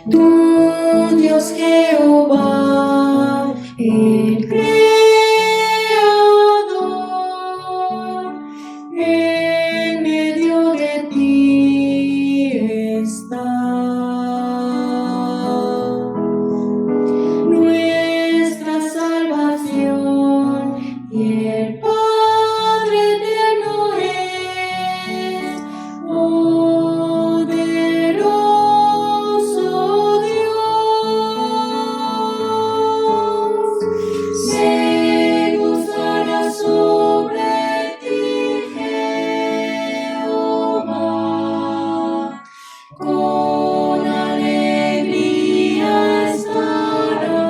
Tu Dios Jehová, el Creador, en medio de ti está. Nuestra salvación y el Padre eterno es poderoso Dios. Se gozará sobre ti, Jehová, con alegría estará.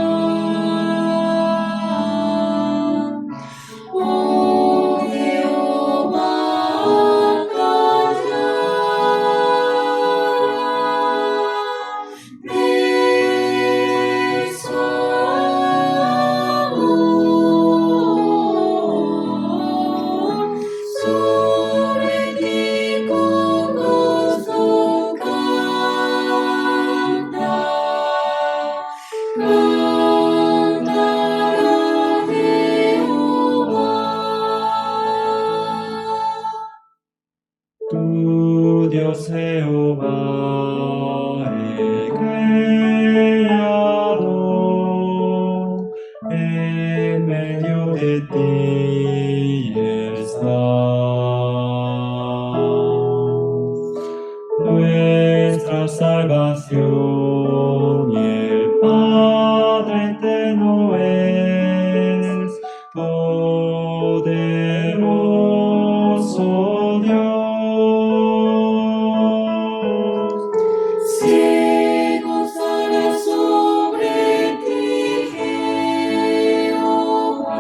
Oh Jehová, callará de su amor. Sobre ti con gozo canta, cantará Jehová. Tu Dios Jehová, el Creador, en medio de ti está. Nuestra salvación y el Padre eterno es poderoso Dios. Se gozará sobre ti, Jehová,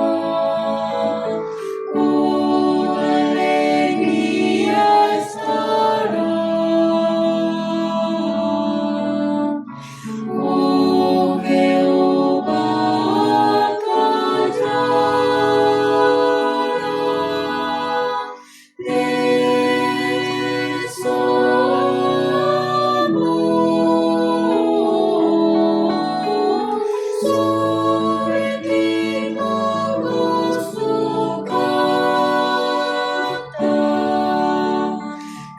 con alegría estará. Oh Jehová, callará de su amor. Sobre ti con gozo canta,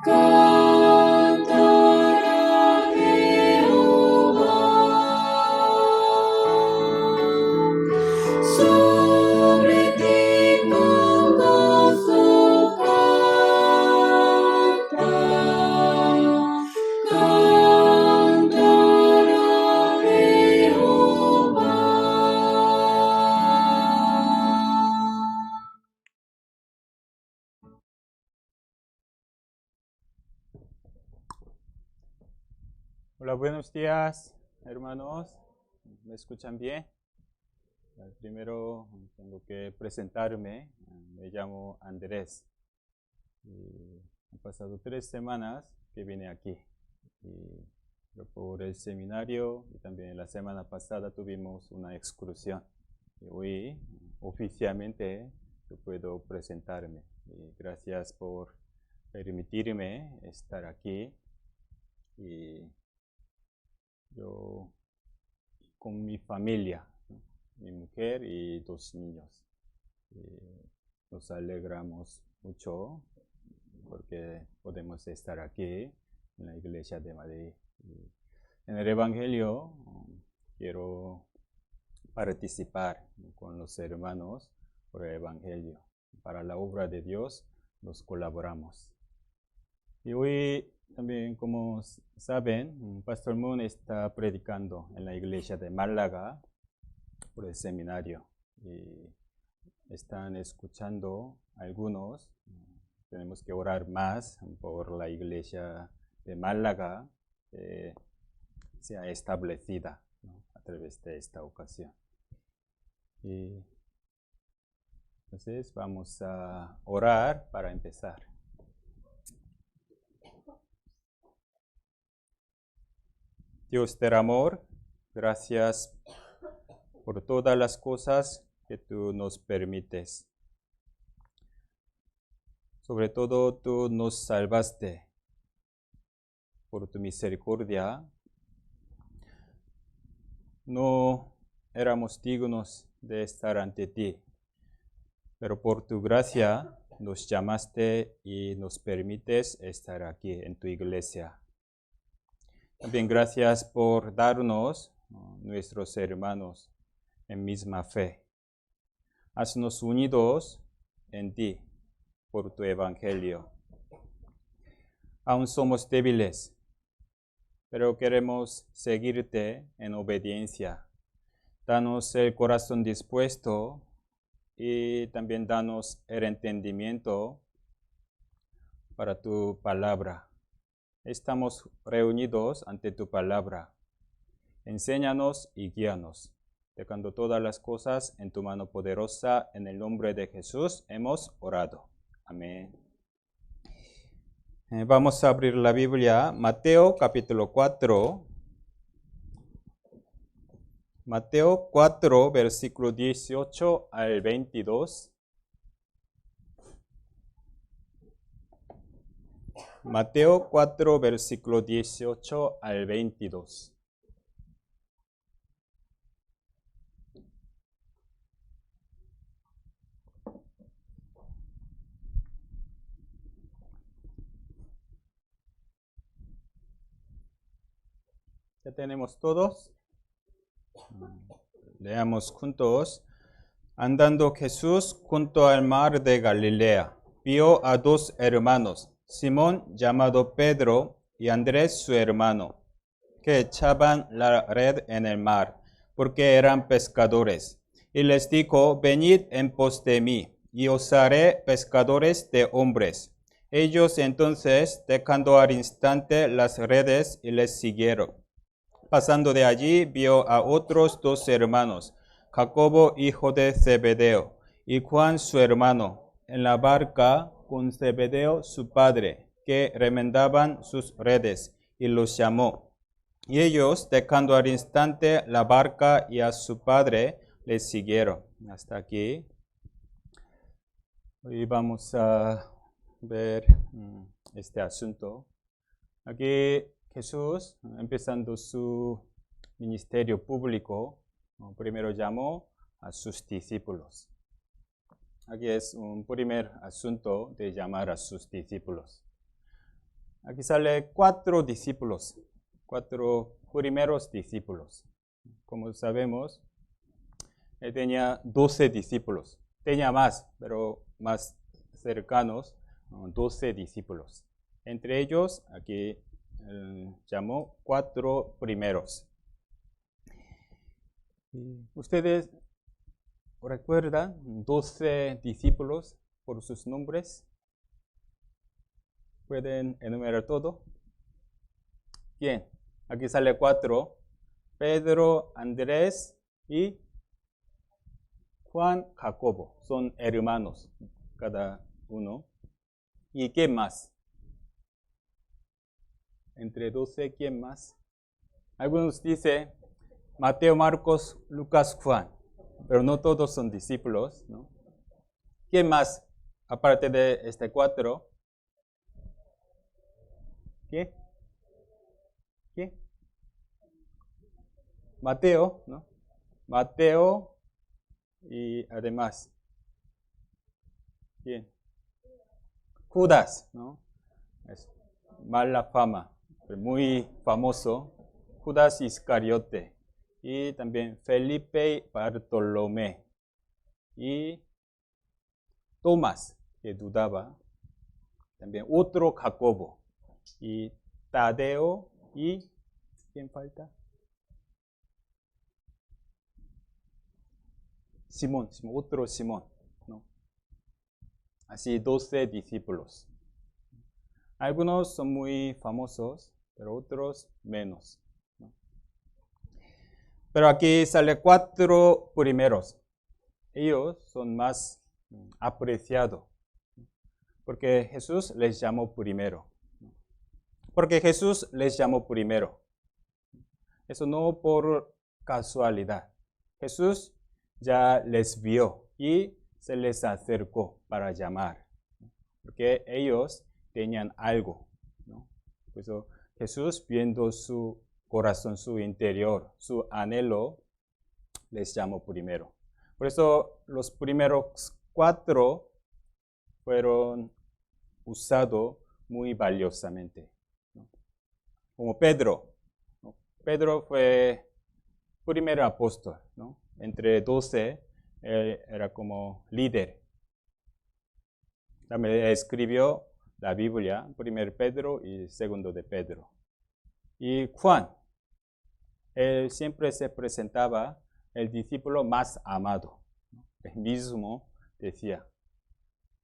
cantará Jehová. Sobre ti con gozo canta, cantará Jehová. Hola, buenos días, hermanos. ¿Me escuchan bien? Primero tengo que presentarme. Me llamo Andrés. Han pasado 3 semanas que vine aquí. Yo por el seminario y también la semana pasada tuvimos una excursión. Y hoy oficialmente yo puedo presentarme. Gracias por permitirme estar aquí. Y yo con mi familia, ¿no? Mi mujer y 2 niños. Nos alegramos mucho porque podemos estar aquí en la Iglesia de Madrid. En el Evangelio quiero participar con los hermanos por el Evangelio. Para la obra de Dios nos colaboramos. Y hoy también, como saben, Pastor Moon está predicando en la iglesia de Málaga por el seminario. Y están escuchando algunos. Tenemos que orar más por la iglesia de Málaga que sea establecida, ¿no?, a través de esta ocasión. Y entonces vamos a orar para empezar. Dios del amor, gracias por todas las cosas que tú nos permites. Sobre todo, tú nos salvaste por tu misericordia. No éramos dignos de estar ante ti, pero por tu gracia nos llamaste y nos permites estar aquí en tu iglesia. También gracias por darnos nuestros hermanos en misma fe. Haznos unidos en ti por tu evangelio. Aún somos débiles, pero queremos seguirte en obediencia. Danos el corazón dispuesto y también danos el entendimiento para tu palabra. Estamos reunidos ante tu palabra. Enséñanos y guíanos. Dejando todas las cosas en tu mano poderosa, en el nombre de Jesús hemos orado. Amén. Vamos a abrir la Biblia, Mateo capítulo 4. Mateo 4, versículo 18 al 22. Mateo 4, versículo 18 al 22. ¿Ya tenemos todos? Leamos juntos. Andando Jesús junto al mar de Galilea, vio a dos hermanos, Simón llamado Pedro y Andrés su hermano, que echaban la red en el mar, porque eran pescadores. Y les dijo, venid en pos de mí, y os haré pescadores de hombres. Ellos entonces, dejando al instante las redes, y les siguieron. Pasando de allí, vio a otros dos hermanos, Jacobo, hijo de Zebedeo, y Juan, su hermano, en la barca con Zebedeo, su padre, que remendaban sus redes, y los llamó. Y ellos, dejando al instante la barca y a su padre, les siguieron. Hasta aquí. Hoy vamos a ver este asunto. Aquí Jesús, empezando su ministerio público, primero llamó a sus discípulos. Aquí es un primer asunto de llamar a sus discípulos. Aquí sale 4 discípulos, 4 primeros discípulos. Como sabemos, él tenía 12 discípulos. Tenía más, pero más cercanos, 12 discípulos. Entre ellos, aquí llamó 4 primeros. ¿Ustedes recuerdan 12 discípulos por sus nombres? ¿Pueden enumerar todo? ¿Quién? Aquí sale 4. Pedro, Andrés y Juan, Jacobo. Son hermanos cada uno. ¿Y quién más? Entre 12, ¿quién más? Algunos dicen Mateo, Marcos, Lucas, Juan, pero no todos son discípulos, ¿no? ¿Quién más? Aparte de este 4. ¿Qué? ¿Qué? Mateo, ¿no? Mateo y además, ¿quién? Judas, ¿no? Es mala fama, muy famoso, Judas Iscariote, y también Felipe y Bartolomé, y Tomás, que dudaba, también otro Jacobo, y Tadeo, y ¿quién falta? Simón, otro Simón, ¿no? Así 12 discípulos. Algunos son muy famosos, pero otros menos, ¿no? Pero aquí sale 4 primeros. Ellos son más apreciados, porque Jesús les llamó primero. Porque Jesús les llamó primero. Eso no por casualidad. Jesús ya les vio y se les acercó para llamar, porque ellos tenían algo, ¿no? Por eso Jesús, viendo su corazón, su interior, su anhelo, les llamó primero. Por eso los primeros 4 fueron usados muy valiosamente, ¿no? Como Pedro, ¿no? Pedro fue primer apóstol, ¿no? Entre 12, él era como líder. También escribió la Biblia, 1 Pedro y 2 de Pedro. Y Juan, él siempre se presentaba el discípulo más amado, ¿no? Él mismo decía.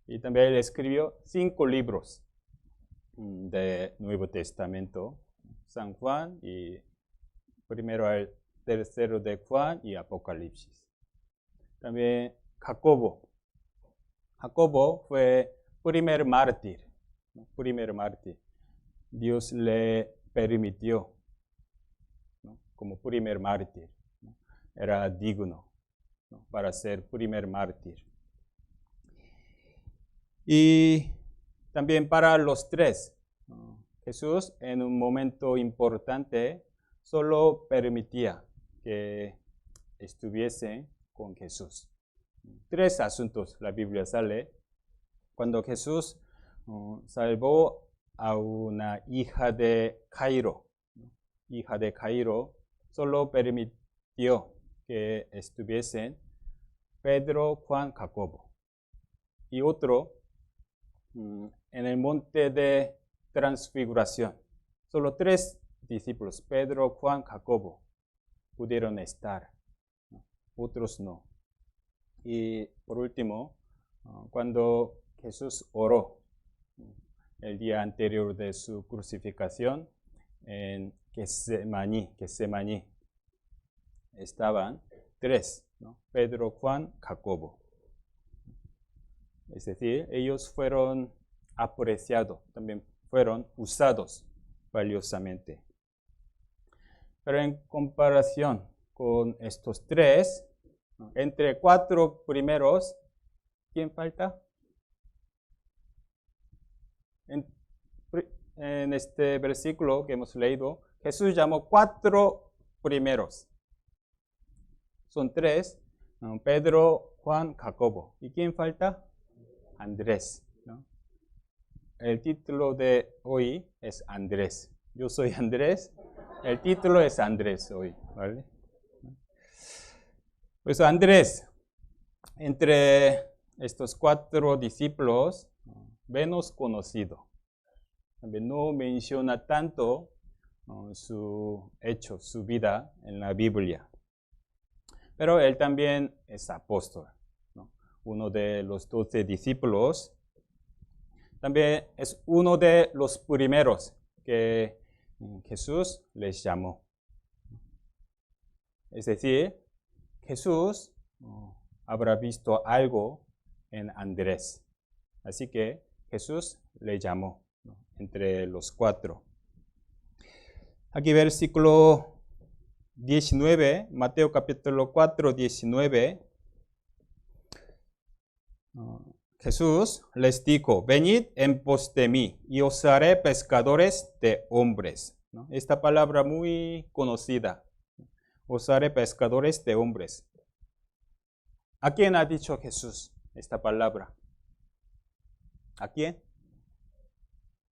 Y también él escribió 5 libros del Nuevo Testamento, San Juan y primero al tercero de Juan y Apocalipsis. También Jacobo. Jacobo fue primer mártir, ¿no? Primer mártir. Dios le permitió, ¿no? Como primer mártir, ¿no? Era digno, ¿no? Para ser primer mártir. Y también para los 3, ¿no? Jesús en un momento importante solo permitía que estuviesen con Jesús. 3 asuntos la Biblia sale. Cuando Jesús salvó a una hija de Jairo, ¿no? Hija de Jairo, solo permitió que estuviesen Pedro, Juan, Jacobo. Y otro, en el monte de transfiguración, solo 3 discípulos, Pedro, Juan, Jacobo, pudieron estar, ¿no? Otros no. Y por último, cuando Jesús oró el día anterior de su crucificación en Getsemaní, estaban 3, ¿no? Pedro, Juan, Jacobo. Es decir, ellos fueron apreciados, también fueron usados valiosamente. Pero en comparación con estos 3, ¿no? Entre 4 primeros, ¿quién falta? En este versículo que hemos leído, Jesús llamó 4 primeros. Son 3, ¿no? Pedro, Juan, Jacobo. ¿Y quién falta? Andrés, ¿no? El título de hoy es Andrés. Yo soy Andrés. El título es Andrés hoy, ¿vale? Pues Andrés, entre estos 4 discípulos, menos conocido. También no menciona tanto su hecho, su vida en la Biblia. Pero él también es apóstol, ¿no? Uno de los 12 discípulos. También es uno de los primeros que Jesús les llamó. Es decir, Jesús habrá visto algo en Andrés. Así que Jesús le llamó, ¿no? Entre los 4. Aquí versículo 19, Mateo capítulo 4, 19. Jesús les dijo, venid en pos de mí y os haré pescadores de hombres, ¿no? Esta palabra muy conocida, os haré pescadores de hombres. ¿A quién ha dicho Jesús esta palabra? ¿A quién?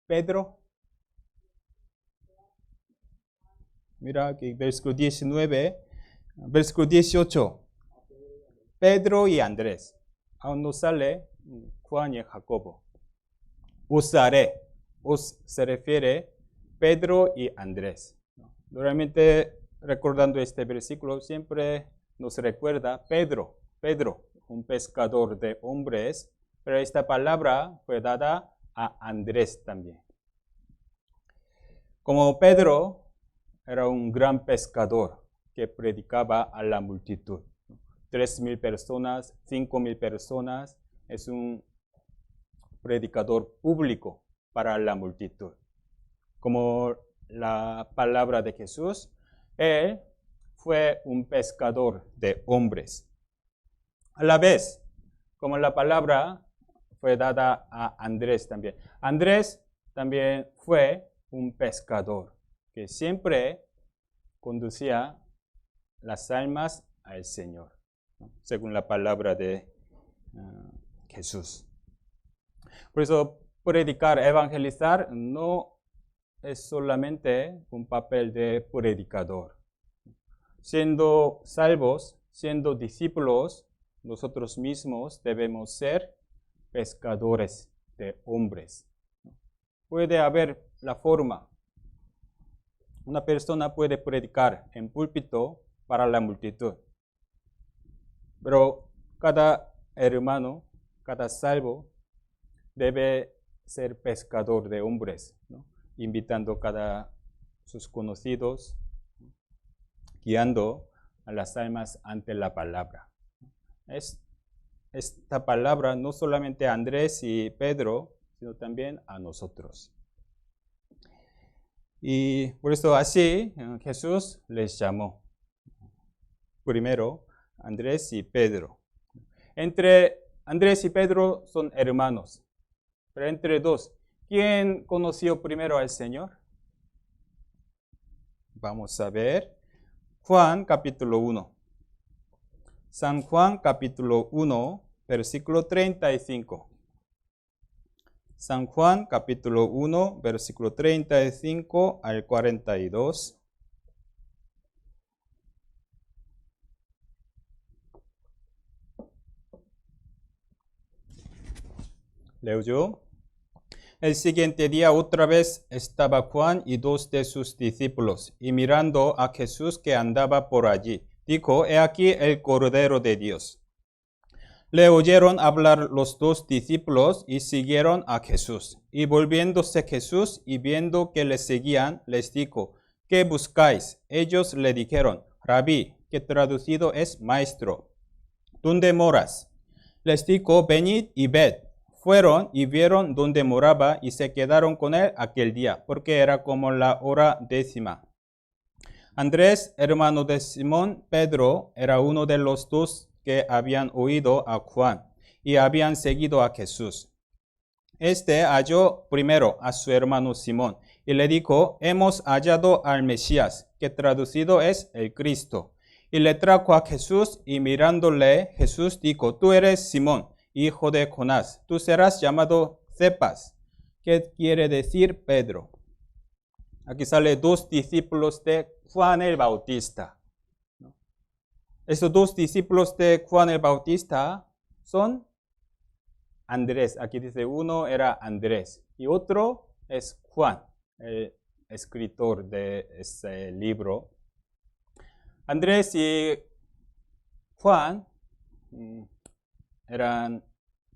Pedro. Mira aquí, versículo 19, versículo 18. Pedro y Andrés. Aún no sale Juan y Jacobo. Os haré. Os se refiere Pedro y Andrés. Normalmente, recordando este versículo, siempre nos recuerda Pedro, un pescador de hombres, pero esta palabra fue dada a Andrés también. Como Pedro era un gran pescador que predicaba a la multitud. 3,000 personas, 5,000 personas, es un predicador público para la multitud. Como la palabra de Jesús Él fue un pescador de hombres. A la vez, como la palabra fue dada a Andrés también. Andrés también fue un pescador que siempre conducía las almas al Señor, ¿no? Según la palabra de Jesús. Por eso predicar, evangelizar no es solamente un papel de predicador. Siendo salvos, siendo discípulos, nosotros mismos debemos ser pescadores de hombres. Puede haber la forma. Una persona puede predicar en púlpito para la multitud, pero cada hermano, cada salvo, debe ser pescador de hombres, ¿no? Invitando cada sus conocidos, guiando a las almas ante la palabra. Esta palabra no solamente a Andrés y Pedro, sino también a nosotros. Y por eso así Jesús les llamó. Primero, Andrés y Pedro. Entre Andrés y Pedro son hermanos, pero entre dos, ¿quién conoció primero al Señor? Vamos a ver Juan capítulo 1. San Juan capítulo 1, versículo 35. San Juan capítulo 1, versículo 35 al 42. Leo yo. El siguiente día otra vez estaba Juan y dos de sus discípulos, y mirando a Jesús que andaba por allí, dijo: He aquí el Cordero de Dios. Le oyeron hablar los dos discípulos y siguieron a Jesús. Y volviéndose Jesús y viendo que le seguían, les dijo: ¿Qué buscáis? Ellos le dijeron: Rabí, que traducido es maestro, ¿dónde moras? Les dijo: Venid y ved. Fueron y vieron dónde moraba y se quedaron con él aquel día, porque era como la hora 10. Andrés, hermano de Simón Pedro, era uno de los dos que habían oído a Juan y habían seguido a Jesús. Este halló primero a su hermano Simón y le dijo: Hemos hallado al Mesías, que traducido es el Cristo. Y le trajo a Jesús, y mirándole Jesús dijo: Tú eres Simón, hijo de Jonás, tú serás llamado Cefas, que quiere decir Pedro. Aquí sale dos discípulos de Juan el Bautista. Estos dos discípulos de Juan el Bautista son Andrés. Aquí dice uno era Andrés y otro es Juan, el escritor de ese libro. Andrés y Juan eran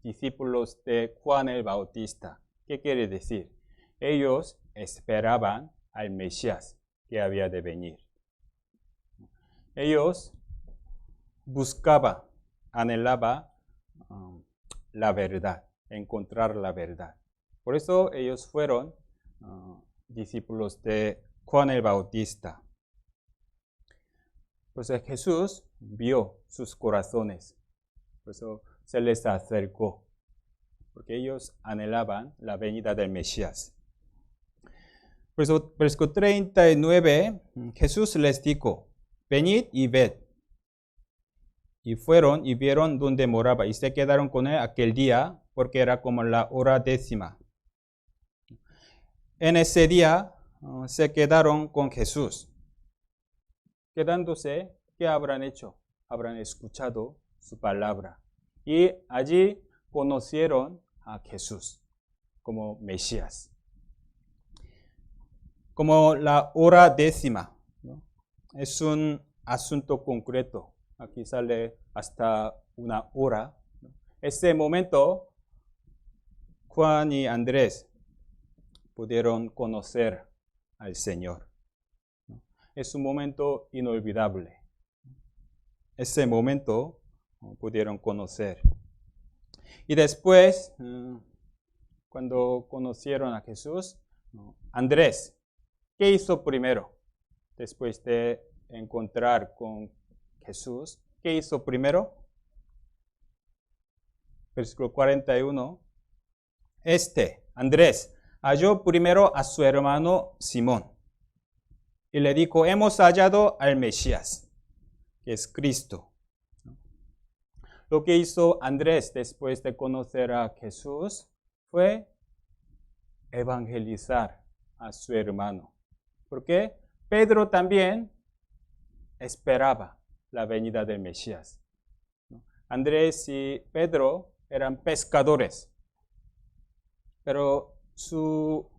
discípulos de Juan el Bautista. ¿Qué quiere decir? Ellos esperaban al Mesías que había de venir. Ellos buscaban, anhelaban la verdad, encontrar la verdad. Por eso ellos fueron discípulos de Juan el Bautista. Pues Jesús vio sus corazones. Por eso se les acercó, porque ellos anhelaban la venida del Mesías. Por eso, versículo 39, Jesús les dijo: Venid y ved. Y fueron y vieron dónde moraba, y se quedaron con él aquel día, porque era como la hora 10. En ese día se quedaron con Jesús. Quedándose, ¿qué habrán hecho? Habrán escuchado su palabra. Y allí conocieron a Jesús como Mesías. Como la hora 10, ¿no? Es un asunto concreto. Aquí sale hasta una hora, ¿no? Ese momento, Juan y Andrés pudieron conocer al Señor, ¿no? Es un momento inolvidable. Ese momento pudieron conocer. Y después, cuando conocieron a Jesús, Andrés, ¿qué hizo primero? Después de encontrar con Jesús, ¿qué hizo primero? Versículo 41. Andrés, halló primero a su hermano Simón y le dijo, hemos hallado al Mesías, que es Cristo. Lo que hizo Andrés después de conocer a Jesús fue evangelizar a su hermano. Porque Pedro también esperaba la venida del Mesías. Andrés y Pedro eran pescadores, pero su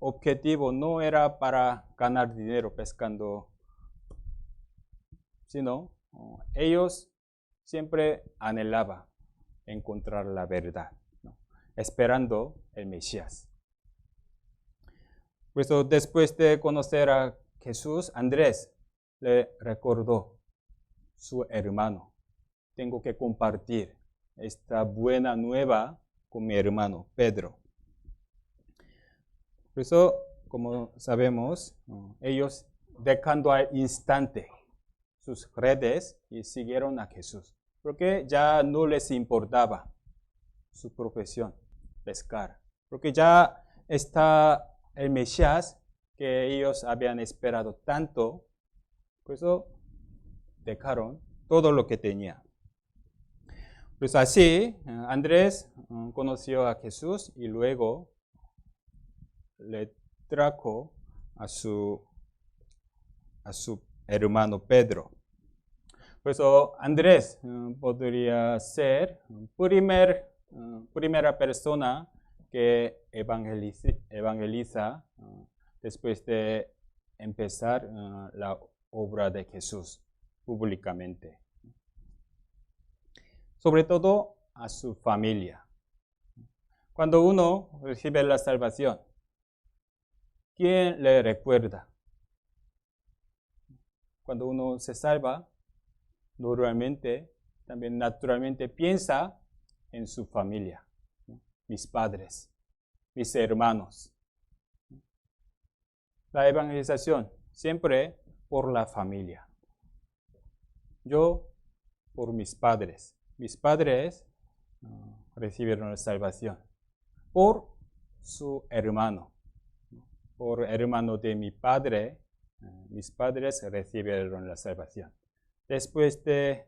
objetivo no era para ganar dinero pescando, sino ellos siempre anhelaban encontrar la verdad, ¿no? Esperando el Mesías. Por eso, después de conocer a Jesús, Andrés le recordó su hermano. Tengo que compartir esta buena nueva con mi hermano Pedro. Por eso, como sabemos, ellos dejando al instante sus redes y siguieron a Jesús, porque ya no les importaba su profesión, pescar, porque ya está el Mesías que ellos habían esperado tanto. Por eso dejaron todo lo que tenía. Pues así, Andrés conoció a Jesús y luego le trajo a su hermano Pedro. Por eso Andrés podría ser primera persona que evangeliza después de empezar la obra de Jesús públicamente. Sobre todo a su familia. Cuando uno recibe la salvación, ¿quién le recuerda? Cuando uno se salva, normalmente, también naturalmente piensa en su familia, ¿no? Mis padres, mis hermanos. La evangelización, siempre por la familia. Yo, por mis padres. Mis padres recibieron la salvación. Por su hermano. Por hermano de mi padre, mis padres recibieron la salvación. Después de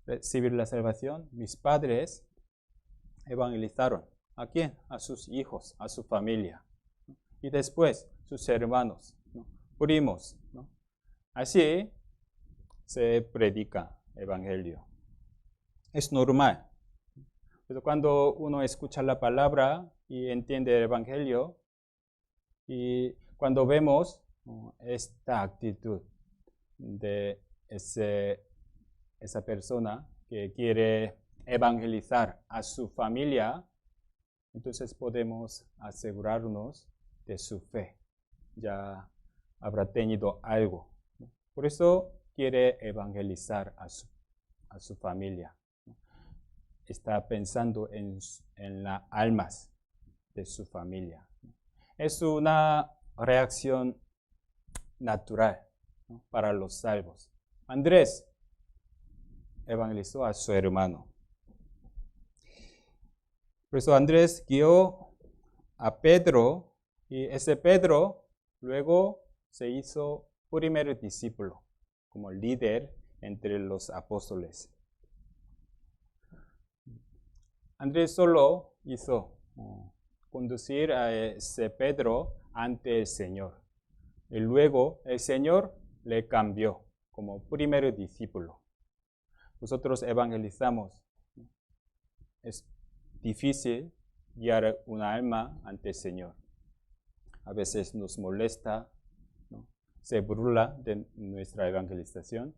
recibir la salvación, mis padres evangelizaron. ¿A quién? A sus hijos, a su familia. Y después, sus hermanos, ¿no? Primos, ¿no? Así se predica el evangelio. Es normal. Pero cuando uno escucha la palabra y entiende el evangelio, y cuando vemos esta actitud de esa persona que quiere evangelizar a su familia, entonces podemos asegurarnos de su fe. Ya habrá tenido algo. Por eso quiere evangelizar a su familia. Está pensando en las almas de su familia. Es una reacción natural, ¿no? Para los salvos. Andrés evangelizó a su hermano. Por eso Andrés guió a Pedro y ese Pedro luego se hizo primer discípulo como líder entre los apóstoles. Andrés solo hizo conducir a ese Pedro ante el Señor. Y luego el Señor le cambió como primer discípulo. Nosotros evangelizamos. Es difícil guiar una alma ante el Señor. A veces nos molesta, ¿no? Se burla de nuestra evangelización,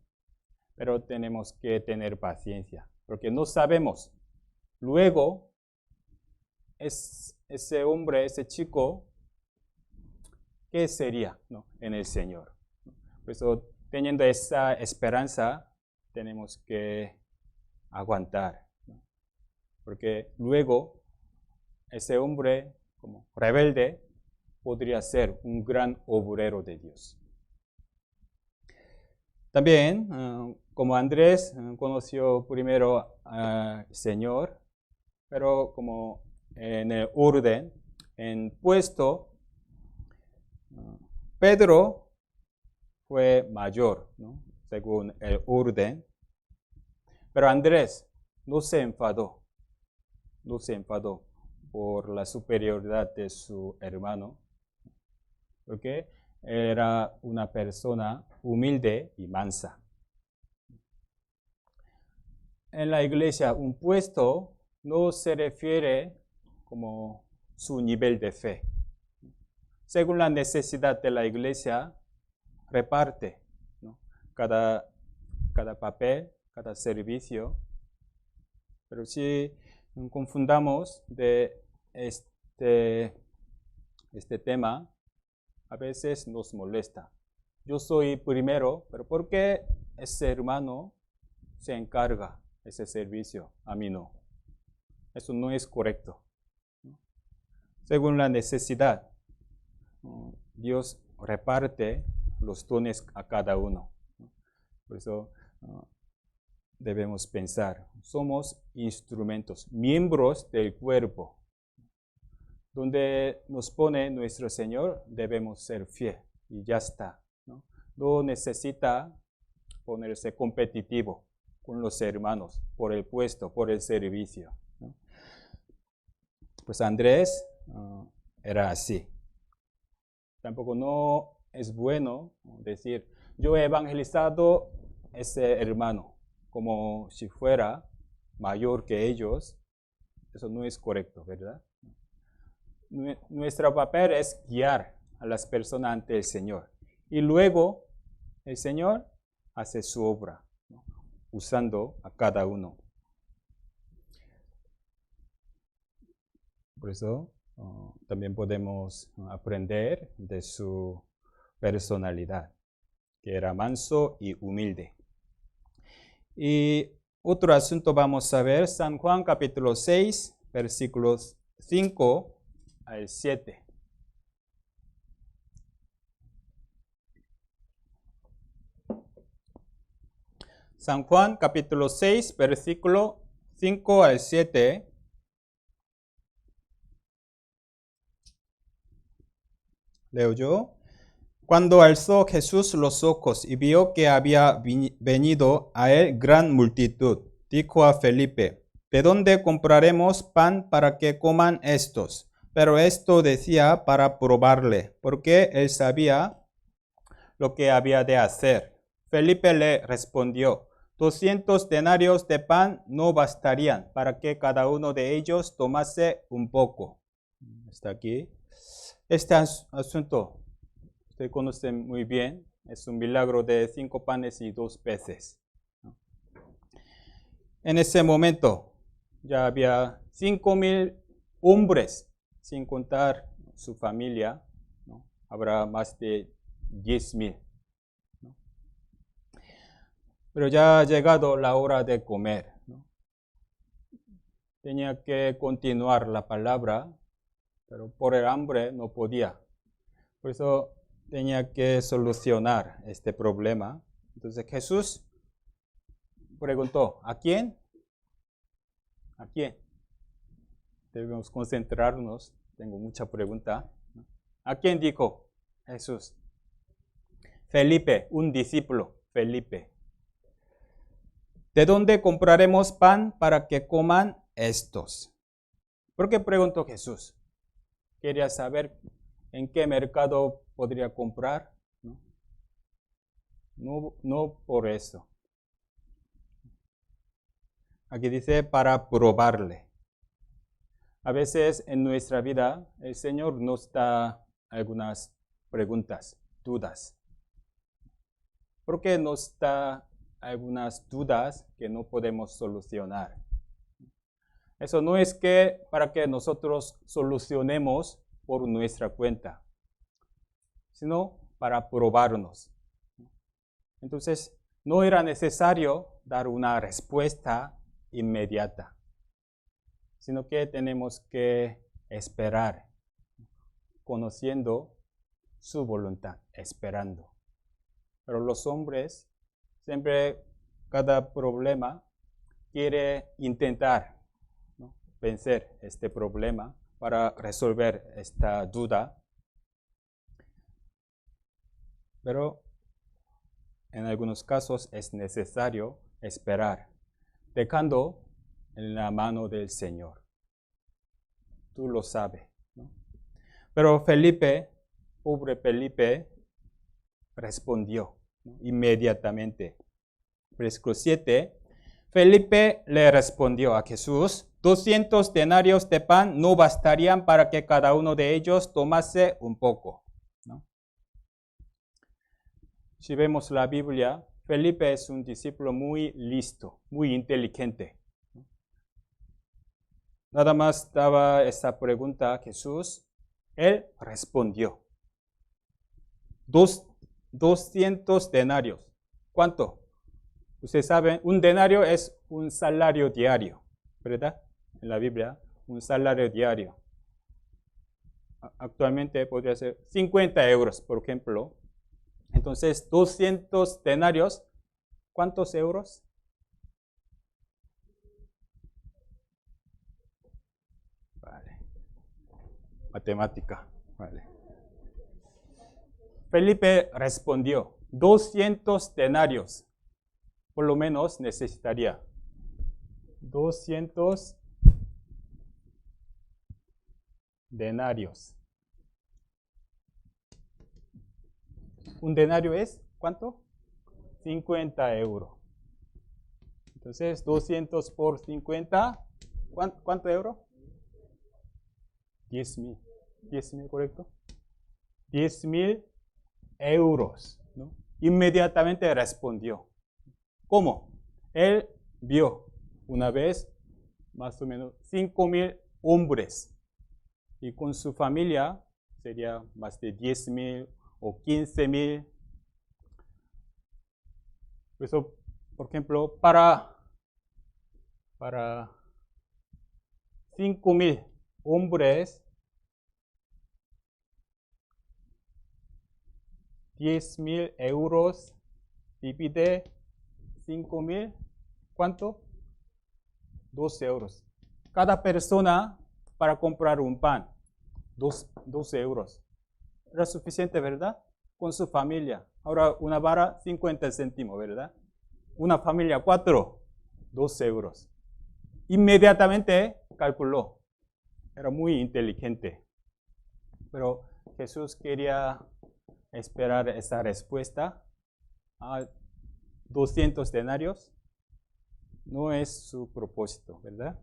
pero tenemos que tener paciencia, porque no sabemos. Luego, ese hombre, ese chico, ¿qué sería, ¿no? En el Señor? Por eso, teniendo esa esperanza, tenemos que aguantar, ¿no? Porque luego, ese hombre como rebelde podría ser un gran obrero de Dios. También, como Andrés conoció primero al Señor, pero como en el orden, en puesto, Pedro fue mayor, ¿no? Según el orden. Pero Andrés no se enfadó por la superioridad de su hermano, porque era una persona humilde y mansa. En la iglesia, un puesto no se refiere como su nivel de fe. Según la necesidad de la iglesia, reparte, ¿no? cada papel, cada servicio. Pero si confundamos de este tema, a veces nos molesta. Yo soy primero, pero ¿por qué ese hermano se encarga ese servicio? A mí no. Eso no es correcto. Según la necesidad, Dios reparte los dones a cada uno. Por eso debemos pensar, somos instrumentos, miembros del cuerpo. Donde nos pone nuestro Señor, debemos ser fiel y ya está. No necesita ponerse competitivo con los hermanos por el puesto, por el servicio, ¿no? Pues Andrés era así. Tampoco no es bueno decir, yo he evangelizado a ese hermano como si fuera mayor que ellos. Eso no es correcto, ¿verdad? Nuestro papel es guiar a las personas ante el Señor. Y luego el Señor hace su obra, ¿no? Usando a cada uno. Por eso también podemos aprender de su personalidad, que era manso y humilde. Y otro asunto vamos a ver, San Juan capítulo 6, versículos 5 al 7. San Juan capítulo 6, versículo 5 al 7. Leo yo. Cuando alzó Jesús los ojos y vio que había venido a él gran multitud, dijo a Felipe, ¿de dónde compraremos pan para que coman estos? Pero esto decía para probarle, porque él sabía lo que había de hacer. Felipe le respondió, 200 denarios de pan no bastarían para que cada uno de ellos tomase un poco. Está aquí. Este asunto, ustedes conocen muy bien, es un milagro de 5 panes y 2 peces. En ese momento ya había 5,000 hombres, sin contar su familia, ¿no? Habrá más de 10,000. ¿no? Pero ya ha llegado la hora de comer, ¿no? Tenía que continuar la palabra, pero por el hambre no podía. Por eso tenía que solucionar este problema. Entonces Jesús preguntó, ¿a quién? ¿A quién? Debemos concentrarnos. Tengo mucha pregunta. ¿A quién dijo Jesús? Felipe, un discípulo, Felipe. ¿De dónde compraremos pan para que coman estos? ¿Por qué preguntó Jesús? Quería saber en qué mercado podría comprar. No por eso. Aquí dice para probarle. A veces en nuestra vida el Señor nos da algunas preguntas, dudas. ¿Por qué nos da algunas dudas que no podemos solucionar? Eso no es que para que nosotros solucionemos por nuestra cuenta, sino para probarnos. Entonces, no era necesario dar una respuesta inmediata, sino que tenemos que esperar, conociendo su voluntad, esperando. Pero los hombres siempre cada problema quiere intentar, ¿no?, vencer este problema para resolver esta duda. Pero en algunos casos es necesario esperar, dejando en la mano del Señor. Tú lo sabes, ¿no? Pero Felipe, pobre Felipe, respondió, ¿no?, inmediatamente. Versículo 7. Felipe le respondió a Jesús: 200 denarios de pan no bastarían para que cada uno de ellos tomase un poco, ¿no? Si vemos la Biblia, Felipe es un discípulo muy listo, muy inteligente. Nada más daba esta pregunta a Jesús, él respondió. 200 denarios. ¿Cuánto? Ustedes saben, un denario es un salario diario, ¿verdad? En la Biblia, un salario diario. Actualmente podría ser 50 euros, por ejemplo. Entonces, 200 denarios, ¿cuántos euros? Vale. Matemática. Vale. Felipe respondió, 200 denarios. Por lo menos necesitaría 200 denarios. Un denario es, ¿cuánto? 50 euros. Entonces, 200 por 50, ¿cuánto euro? 10,000. 10,000, ¿correcto? 10,000 euros, ¿no? Inmediatamente respondió. ¿Cómo? Él vio una vez más o menos 5,000 hombres y con su familia sería más de 10,000 o 15,000. Eso, por ejemplo, para 5,000 hombres, 10,000 euros divide 5,000, ¿cuánto? 12 euros. Cada persona para comprar un pan, 12 euros. Era suficiente, ¿verdad? Con su familia. Ahora una vara, 50 céntimos, ¿verdad? Una familia, 4, 12 euros. Inmediatamente calculó. Era muy inteligente. Pero Jesús quería esperar esa respuesta. 200 denarios no es su propósito, ¿verdad?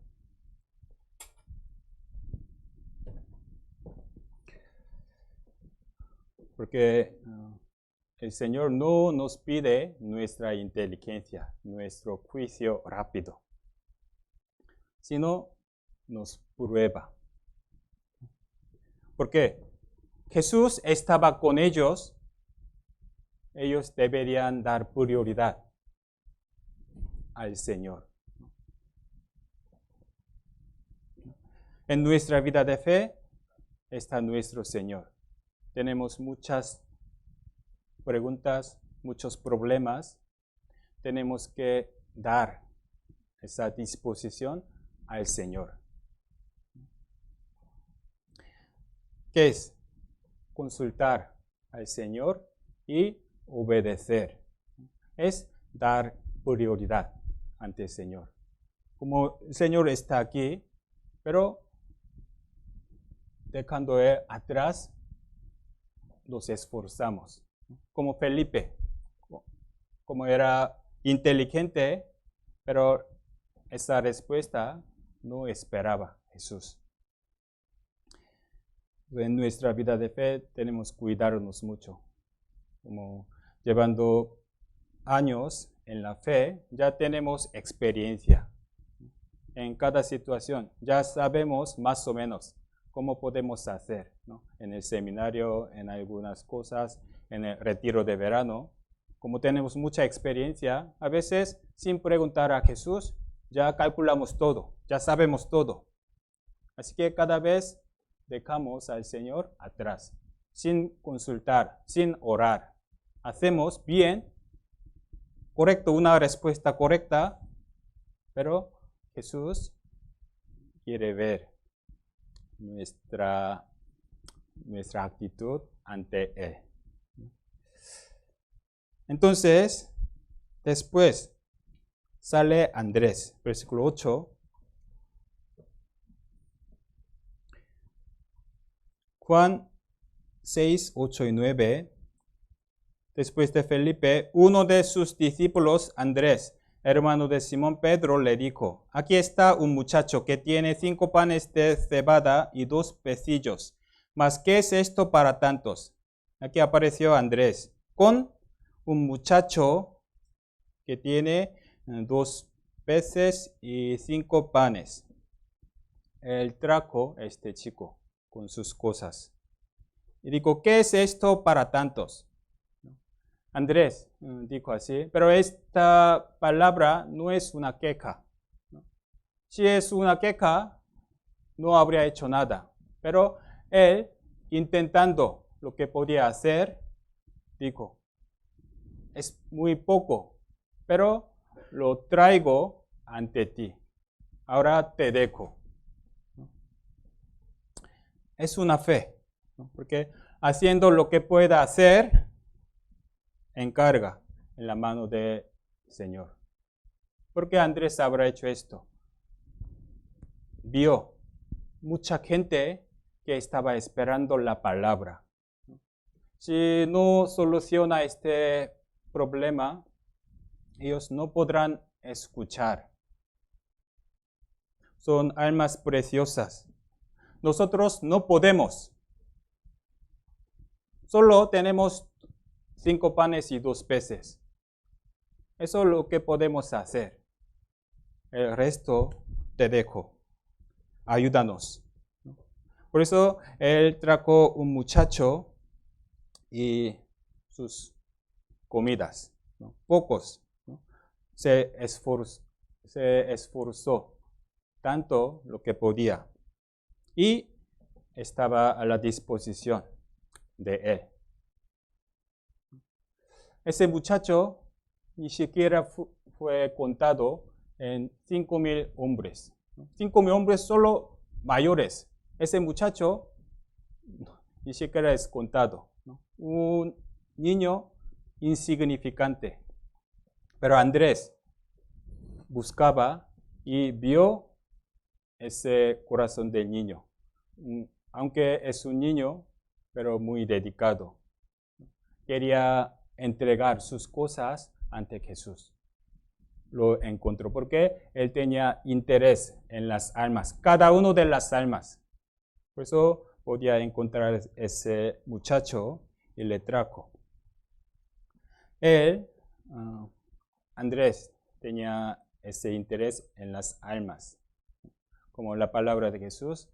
Porque el Señor no nos pide nuestra inteligencia, nuestro juicio rápido, sino nos prueba. Porque Jesús estaba con ellos. Ellos deberían dar prioridad al Señor. En nuestra vida de fe está nuestro Señor. Tenemos muchas preguntas, muchos problemas. Tenemos que dar esa disposición al Señor. ¿Qué es? Consultar al Señor y obedecer. Es dar prioridad ante el Señor. Como el Señor está aquí, pero dejando Él atrás, nos esforzamos. Como Felipe, como era inteligente, pero esa respuesta no esperaba Jesús. En nuestra vida de fe tenemos que cuidarnos mucho. Como llevando años en la fe, ya tenemos experiencia en cada situación. Ya sabemos más o menos cómo podemos hacer, ¿no? En el seminario, en algunas cosas, en el retiro de verano. Como tenemos mucha experiencia, a veces sin preguntar a Jesús, ya calculamos todo, ya sabemos todo. Así que cada vez dejamos al Señor atrás, sin consultar, sin orar. Hacemos bien correcto, una respuesta correcta, pero Jesús quiere ver nuestra actitud ante Él. Entonces, después sale Andrés, versículo 8. Juan 6, 8 y 9. Después de Felipe, uno de sus discípulos, Andrés, hermano de Simón Pedro, le dijo: aquí está un muchacho que tiene 5 panes de cebada y 2 pecillos. ¿Mas qué es esto para tantos? Aquí apareció Andrés con un muchacho que tiene 2 peces y 5 panes. Él trajo a este chico con sus cosas. Y dijo: ¿qué es esto para tantos? Andrés dijo así, pero esta palabra no es una queja. Si es una queja, no habría hecho nada. Pero él, intentando lo que podía hacer, dijo: es muy poco, pero lo traigo ante ti. Ahora te dejo. Es una fe, ¿no? Porque haciendo lo que pueda hacer, encarga en la mano del Señor. ¿Por qué Andrés habrá hecho esto? Vio mucha gente que estaba esperando la palabra. Si no soluciona este problema, ellos no podrán escuchar. Son almas preciosas. Nosotros no podemos. Solo tenemos 5 panes y 2 peces. Eso es lo que podemos hacer. El resto te dejo. Ayúdanos. Por eso él trajo un muchacho y sus comidas, ¿no? Pocos, ¿no? Se esforzó tanto lo que podía y estaba a la disposición de él. Ese muchacho ni siquiera fue contado en 5,000 hombres. 5,000 hombres solo mayores. Ese muchacho ni siquiera es contado, ¿no? Un niño insignificante. Pero Andrés buscaba y vio ese corazón del niño. Aunque es un niño, pero muy dedicado. Quería entregar sus cosas ante Jesús. Lo encontró porque él tenía interés en las almas, cada uno de las almas. Por eso podía encontrar ese muchacho y le trajo. Él, Andrés, tenía ese interés en las almas. Como la palabra de Jesús,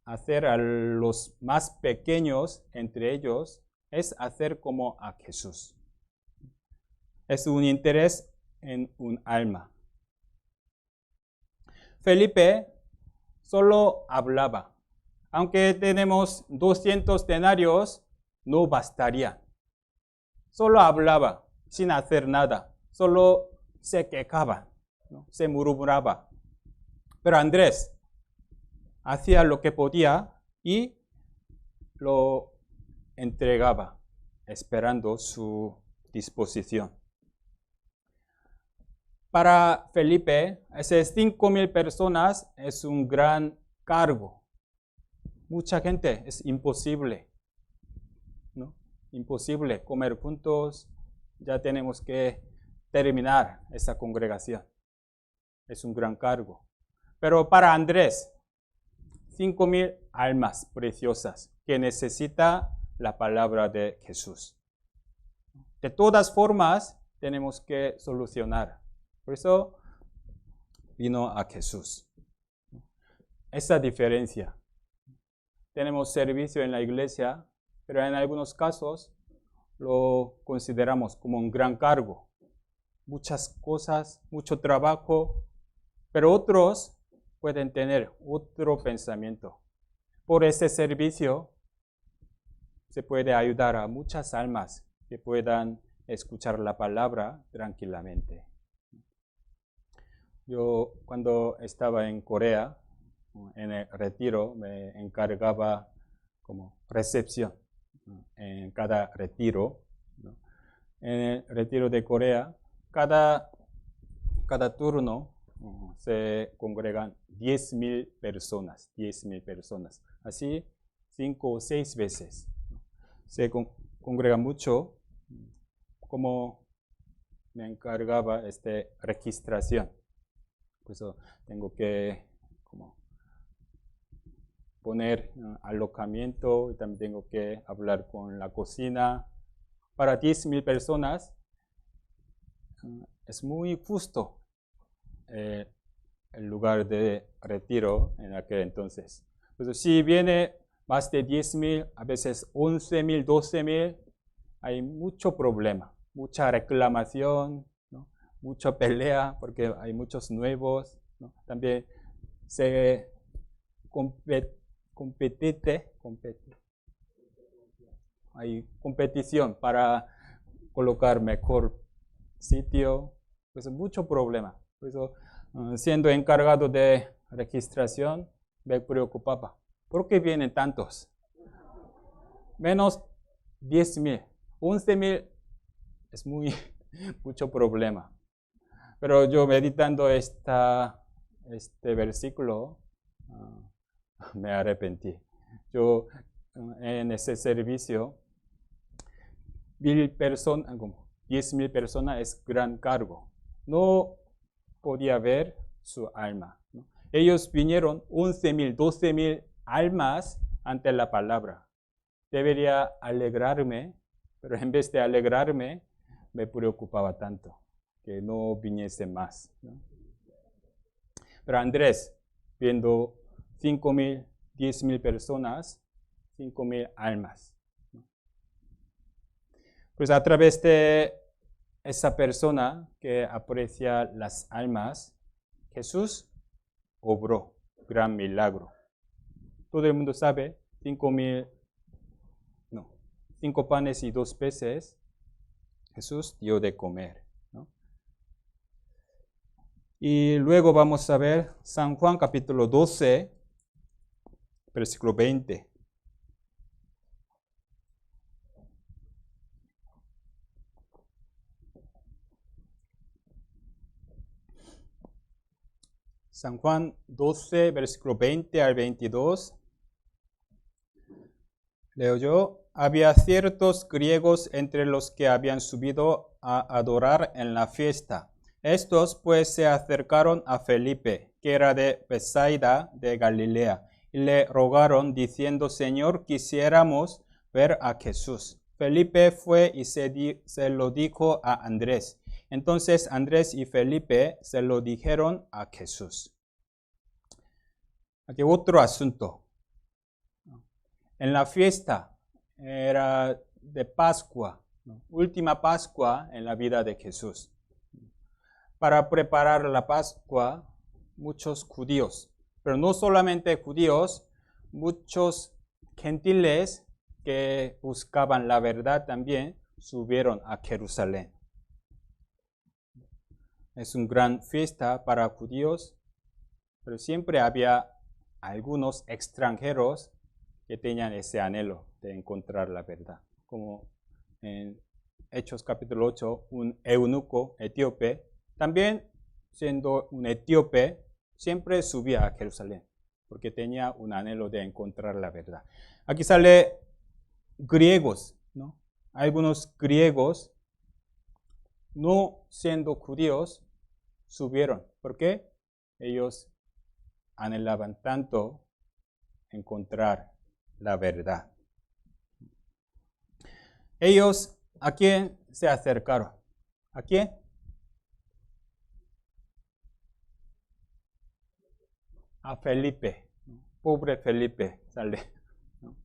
hacer a los más pequeños entre ellos es hacer como a Jesús. Es un interés en un alma. Felipe solo hablaba. Aunque tenemos 200 denarios, no bastaría. Solo hablaba sin hacer nada. Solo se quejaba, ¿no? Se murmuraba. Pero Andrés hacía lo que podía y lo entregaba, esperando su disposición. Para Felipe, esas 5,000 personas es un gran cargo. Mucha gente, es imposible, ¿no? Imposible comer juntos. Ya tenemos que terminar esa congregación. Es un gran cargo. Pero para Andrés, 5,000 almas preciosas que necesita la palabra de Jesús. De todas formas, tenemos que solucionar. Por eso vino a Jesús. Esa diferencia. Tenemos servicio en la iglesia, pero en algunos casos lo consideramos como un gran cargo. Muchas cosas, mucho trabajo, pero otros pueden tener otro pensamiento. Por ese servicio se puede ayudar a muchas almas que puedan escuchar la palabra tranquilamente. Yo cuando estaba en Corea, en el retiro, me encargaba como recepción en cada retiro, ¿no? En el retiro de Corea, cada turno se congregan 10,000 personas, 10,000 personas. Así 5 o 6 veces. Se congrega mucho, como me encargaba registración. Por eso tengo que como poner alojamiento y también tengo que hablar con la cocina. Para 10,000 personas es muy justo el lugar de retiro en aquel entonces. Entonces, si viene más de 10,000, a veces 11,000, 12,000, hay mucho problema, mucha reclamación, ¿no? Mucha pelea porque hay muchos nuevos, ¿no? También se hay competición para colocar mejor sitio, pues mucho problema. Por eso, siendo encargado de registración, me preocupaba. ¿Por qué vienen tantos? Menos 10,000, 11,000 es mucho problema. Pero yo meditando este versículo, me arrepentí. Yo en ese servicio, 10,000 personas es gran cargo. No podía ver su alma, ¿no? Ellos vinieron 11,000, 12,000 almas ante la palabra. Debería alegrarme, pero en vez de alegrarme, me preocupaba tanto que no viniese más, ¿no? Pero Andrés, viendo 5,000, 10,000 personas, 5,000 almas, ¿no? Pues a través de esa persona que aprecia las almas, Jesús obró gran milagro. Todo el mundo sabe, 5 panes y 2 peces, Jesús dio de comer, ¿no? Y luego vamos a ver San Juan capítulo 12, versículo 20. San Juan 12, versículo 20 al 22. Leo yo. Había ciertos griegos entre los que habían subido a adorar en la fiesta. Estos pues se acercaron a Felipe, que era de Bethsaida de Galilea, y le rogaron diciendo: Señor, quisiéramos ver a Jesús. Felipe fue y se lo dijo a Andrés. Entonces Andrés y Felipe se lo dijeron a Jesús. Aquí otro asunto. En la fiesta era de Pascua, ¿no? Última Pascua en la vida de Jesús. Para preparar la Pascua, muchos judíos, pero no solamente judíos, muchos gentiles que buscaban la verdad también subieron a Jerusalén. Es una gran fiesta para judíos, pero siempre había algunos extranjeros que tenían ese anhelo de encontrar la verdad. Como en Hechos capítulo 8, un eunuco etíope, también siendo un etíope, siempre subía a Jerusalén, porque tenía un anhelo de encontrar la verdad. Aquí sale griegos, ¿no? Algunos griegos, no siendo judíos, subieron. ¿Por qué? Ellos anhelaban tanto encontrar la verdad. Ellos, ¿a quién se acercaron? ¿A quién? A Felipe. Pobre Felipe, sale, ¿no?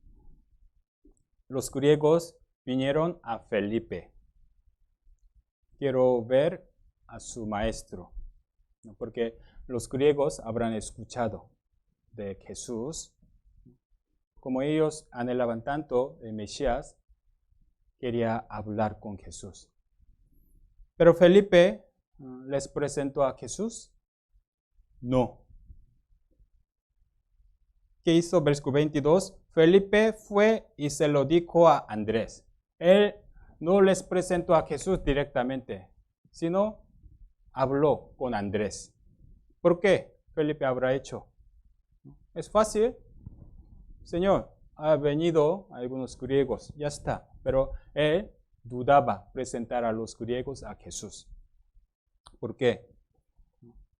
Los griegos vinieron a Felipe. Quiero ver a su maestro, ¿no? Porque los griegos habrán escuchado de Jesús. Como ellos anhelaban tanto el Mesías, quería hablar con Jesús. Pero Felipe les presentó a Jesús. No. ¿Qué hizo? Versículo 22. Felipe fue y se lo dijo a Andrés. Él no les presentó a Jesús directamente, sino habló con Andrés. ¿Por qué Felipe habrá hecho? Es fácil. Señor, ha venido algunos griegos, ya está. Pero él dudaba presentar a los griegos a Jesús. ¿Por qué?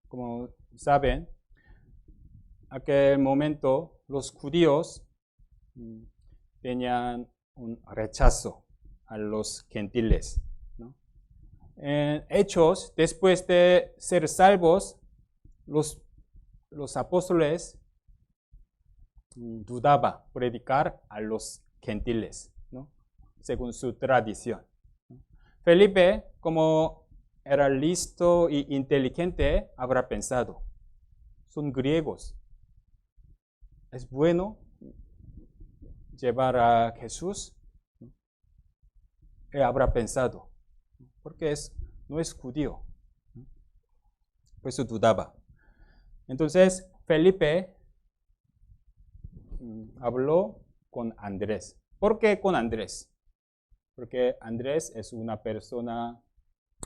Como saben, en aquel momento los judíos tenían un rechazo a los gentiles, ¿no? En Hechos, después de ser salvos, los apóstoles dudaban predicar a los gentiles, ¿no? Según su tradición. Felipe, como era listo e inteligente, habrá pensado, son griegos. Es bueno llevar a Jesús. Él habrá pensado, porque no es judío. Por eso dudaba. Entonces, Felipe habló con Andrés. ¿Por qué con Andrés? Porque Andrés es una persona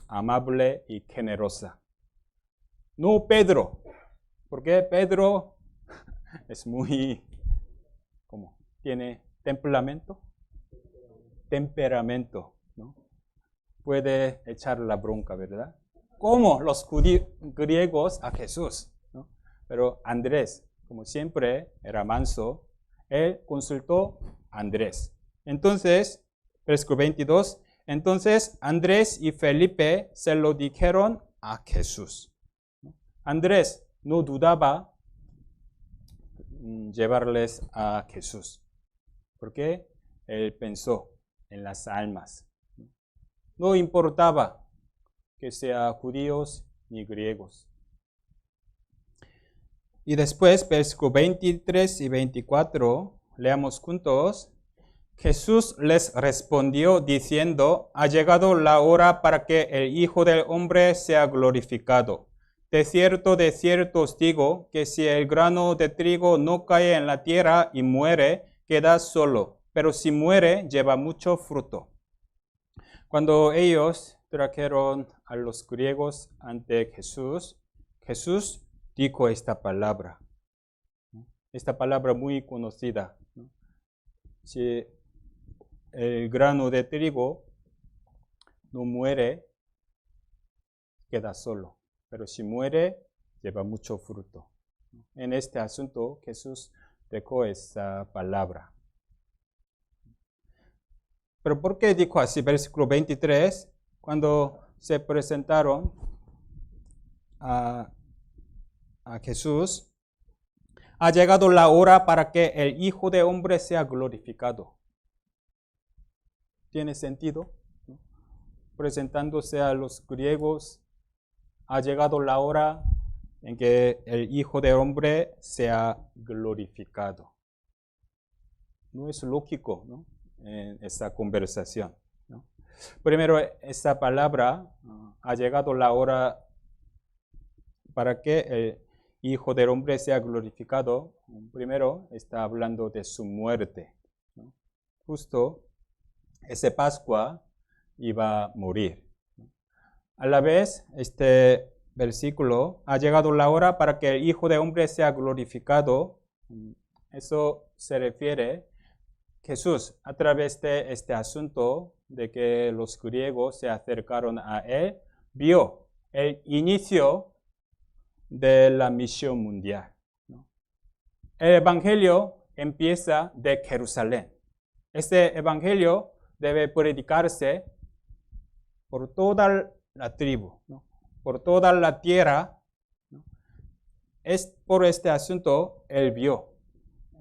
amable y generosa. No Pedro, porque Pedro es muy, ¿cómo? Tiene temperamento, ¿no? Puede echar la bronca, ¿verdad? Como los griegos a Jesús, ¿no? Pero Andrés, como siempre, era manso. Él consultó a Andrés. Entonces, versículo 22, entonces Andrés y Felipe se lo dijeron a Jesús. Andrés no dudaba llevarles a Jesús, porque él pensó en las almas. No importaba que sean judíos ni griegos. Y después, versículos 23 y 24, leamos juntos. Jesús les respondió diciendo, ha llegado la hora para que el Hijo del Hombre sea glorificado. De cierto os digo, que si el grano de trigo no cae en la tierra y muere, queda solo, pero si muere, lleva mucho fruto. Cuando ellos trajeron a los griegos ante Jesús, Jesús dijo esta palabra muy conocida. Si el grano de trigo no muere, queda solo, pero si muere, lleva mucho fruto. En este asunto, Jesús dejó esta palabra. Pero ¿por qué dijo así? Versículo 23, cuando se presentaron a Jesús, ha llegado la hora para que el Hijo del Hombre sea glorificado. ¿Tiene sentido? ¿No? Presentándose a los griegos, ha llegado la hora en que el Hijo del Hombre sea glorificado. No es lógico, ¿no? En esta conversación, ¿no? Primero, esta palabra, ha llegado la hora para que el Hijo del Hombre sea glorificado. Primero está hablando de su muerte, ¿no? Justo ese Pascua iba a morir. A la vez, este versículo, ha llegado la hora para que el Hijo del Hombre sea glorificado. Eso se refiere Jesús, a través de este asunto de que los griegos se acercaron a él, vio el inicio de la misión mundial, ¿no? El evangelio empieza de Jerusalén. Este evangelio debe predicarse por toda la tribu, ¿no? Por toda la tierra, ¿no? Es por este asunto él vio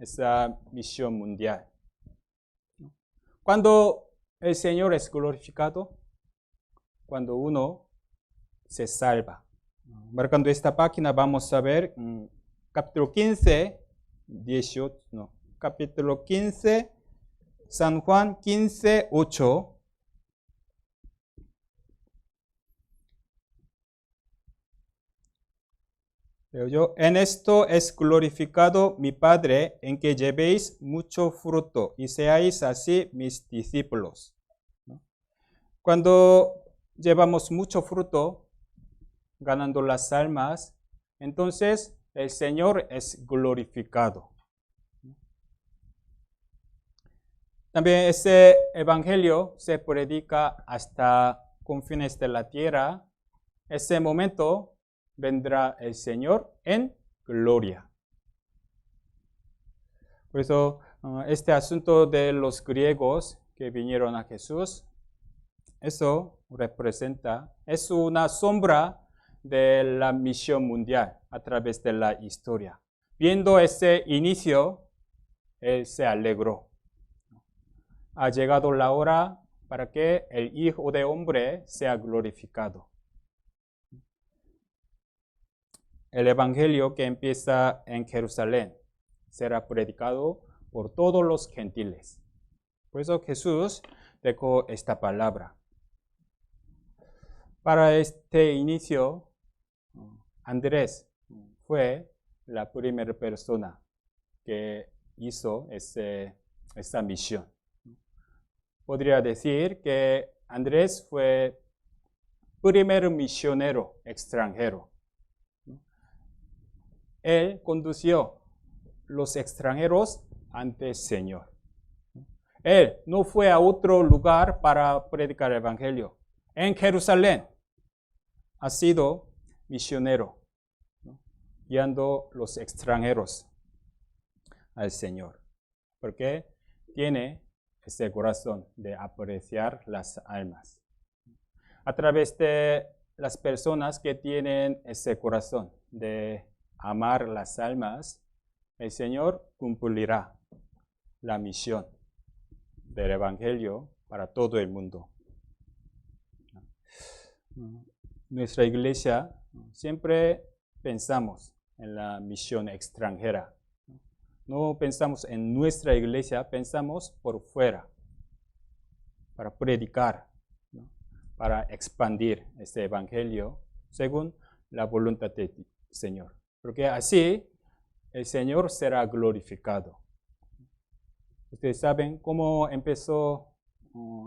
esa misión mundial. Cuando el Señor es glorificado, cuando uno se salva. Marcando esta página vamos a ver capítulo 15, 18, no, capítulo 15, San Juan 15, 8. Leo yo, en esto es glorificado mi Padre, en que llevéis mucho fruto y seáis así mis discípulos. ¿No? Cuando llevamos mucho fruto, ganando las almas, entonces el Señor es glorificado. También ese evangelio se predica hasta confines de la tierra. Ese momento vendrá el Señor en gloria. Por eso este asunto de los griegos que vinieron a Jesús, eso representa, es una sombra de la misión mundial a través de la historia. Viendo ese inicio, él se alegró. Ha llegado la hora para que el Hijo de Hombre sea glorificado. El evangelio que empieza en Jerusalén será predicado por todos los gentiles. Por eso Jesús dejó esta palabra. Para este inicio, Andrés fue la primera persona que hizo esta misión. Podría decir que Andrés fue el primer misionero extranjero. Él condució los extranjeros ante el Señor. Él no fue a otro lugar para predicar el evangelio. En Jerusalén ha sido misionero, ¿no? Guiando los extranjeros al Señor, porque tiene ese corazón de apreciar las almas. A través de las personas que tienen ese corazón de amar las almas, el Señor cumplirá la misión del evangelio para todo el mundo. Nuestra iglesia siempre pensamos en la misión extranjera. No pensamos en nuestra iglesia, pensamos por fuera, para predicar, ¿no? Para expandir este evangelio según la voluntad del Señor. Porque así el Señor será glorificado. Ustedes saben cómo empezó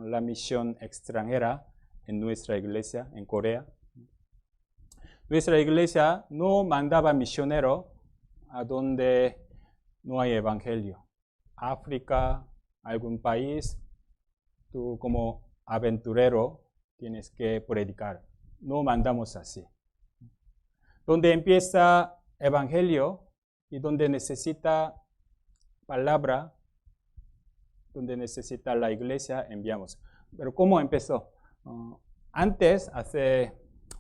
la misión extranjera en nuestra iglesia en Corea. Nuestra iglesia no mandaba misioneros a donde no hay evangelio. África, algún país, tú como aventurero tienes que predicar. No mandamos así. Donde empieza evangelio y donde necesita palabra, donde necesita la iglesia, enviamos. Pero ¿cómo empezó? Antes, hace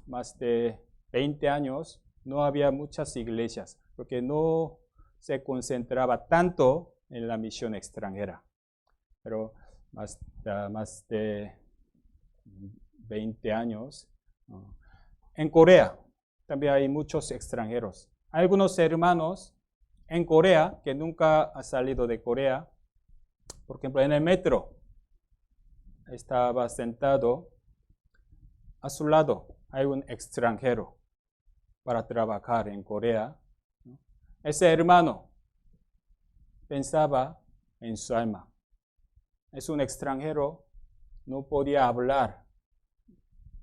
más de 20 años, no había muchas iglesias, porque no se concentraba tanto en la misión extranjera. Pero más de 20 años, en Corea también hay muchos extranjeros. Algunos hermanos en Corea que nunca han salido de Corea, por ejemplo, en el metro, estaba sentado, a su lado hay un extranjero para trabajar en Corea. Ese hermano pensaba en su alma. Es un extranjero, no podía hablar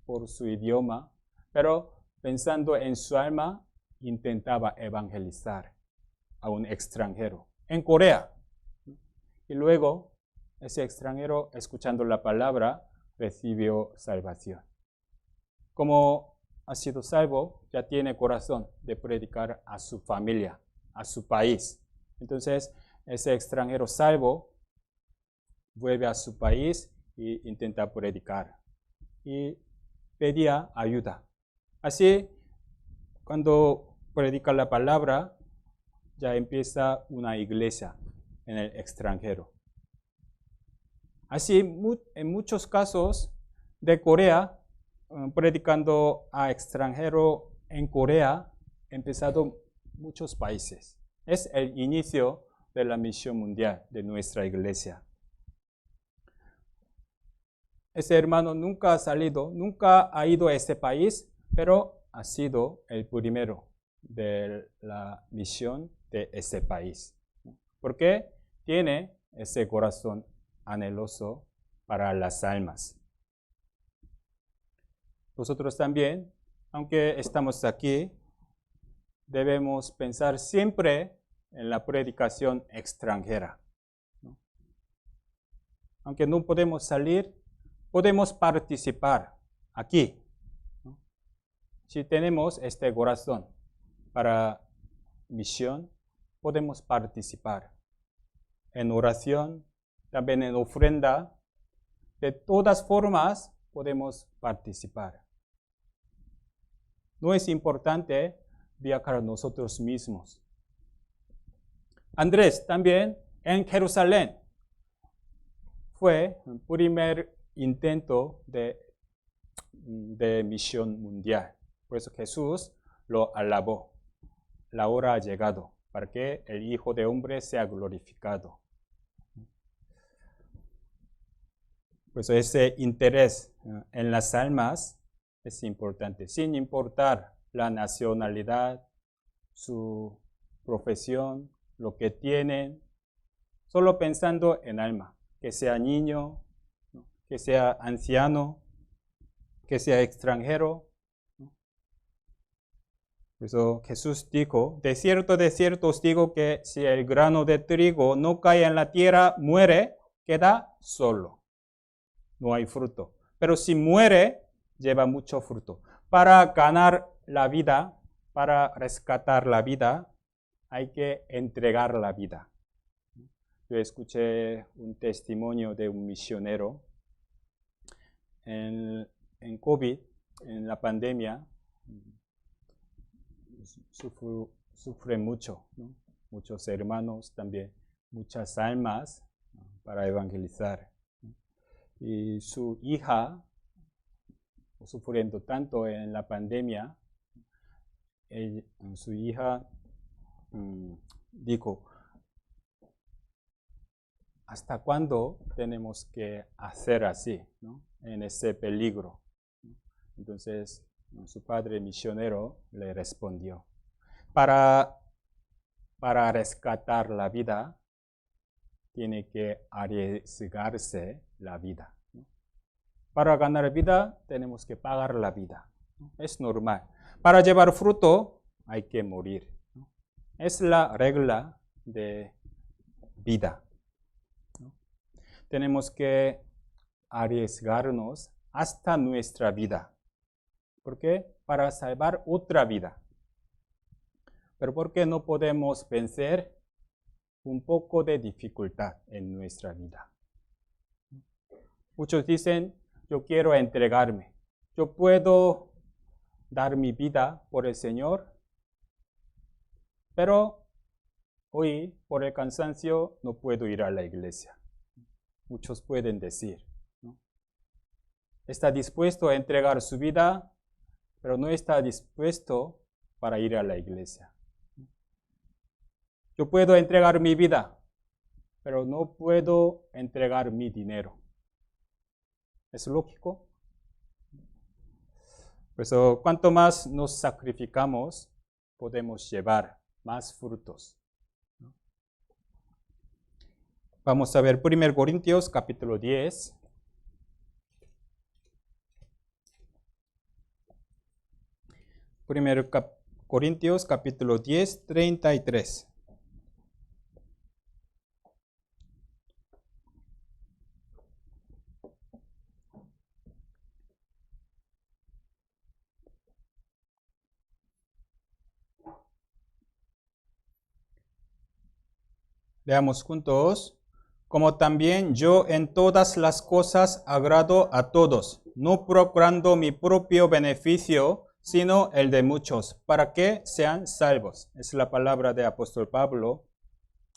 por su idioma, pero pensando en su alma, intentaba evangelizar a un extranjero en Corea. Y luego, ese extranjero, escuchando la palabra, recibió salvación. Como ha sido salvo, ya tiene corazón de predicar a su familia, a su país. Entonces, ese extranjero salvo vuelve a su país e intenta predicar. Y pedía ayuda. Así, cuando predica la palabra, ya empieza una iglesia en el extranjero. Así, en muchos casos de Corea, predicando a extranjero en Corea, empezado muchos países. Es el inicio de la misión mundial de nuestra iglesia. Ese hermano nunca ha salido, nunca ha ido a ese país, pero ha sido el primero de la misión de ese país. Porque tiene ese corazón anheloso para las almas. Nosotros también, aunque estamos aquí, debemos pensar siempre en la predicación extranjera. Aunque no podemos salir, podemos participar aquí. Si tenemos este corazón para misión, podemos participar en oración, también en ofrenda. De todas formas, podemos participar. No es importante viajar nosotros mismos. Andrés también en Jerusalén fue el primer intento de misión mundial. Por eso Jesús lo alabó. La hora ha llegado para que el Hijo de Hombre sea glorificado. Por eso ese interés en las almas es importante, sin importar la nacionalidad, su profesión, lo que tienen, solo pensando en alma, que sea niño, que sea anciano, que sea extranjero. Por eso Jesús dijo, de cierto os digo que si el grano de trigo no cae en la tierra, muere, queda solo. No hay fruto. Pero si muere, lleva mucho fruto. Para ganar la vida, para rescatar la vida, hay que entregar la vida. Yo escuché un testimonio de un misionero en COVID, en la pandemia. Sufre mucho, ¿no? Muchos hermanos también, muchas almas para evangelizar. Y su hija, sufriendo tanto en la pandemia, su hija dijo, ¿hasta cuándo tenemos que hacer así, ¿no? En ese peligro? Entonces, su padre misionero le respondió, para rescatar la vida, tiene que arriesgarse la vida, ¿no? Para ganar vida, tenemos que pagar la vida, ¿no? Es normal. Para llevar fruto, hay que morir, ¿no? Es la regla de vida, ¿no? Tenemos que arriesgarnos hasta nuestra vida. ¿Por qué? Para salvar otra vida. Pero ¿por qué no podemos vencer un poco de dificultad en nuestra vida? Muchos dicen, yo quiero entregarme. Yo puedo dar mi vida por el Señor, pero hoy, por el cansancio, no puedo ir a la iglesia. Muchos pueden decir, ¿no? Está dispuesto a entregar su vida, pero no está dispuesto para ir a la iglesia. Yo puedo entregar mi vida, pero no puedo entregar mi dinero. ¿Es lógico? Por eso, cuanto más nos sacrificamos, podemos llevar más frutos. Vamos a ver 1 Corintios capítulo 10. Corintios capítulo 10, 33. Leamos juntos. Como también yo en todas las cosas agrado a todos, no procurando mi propio beneficio, sino el de muchos, para que sean salvos. Es la palabra de apóstol Pablo.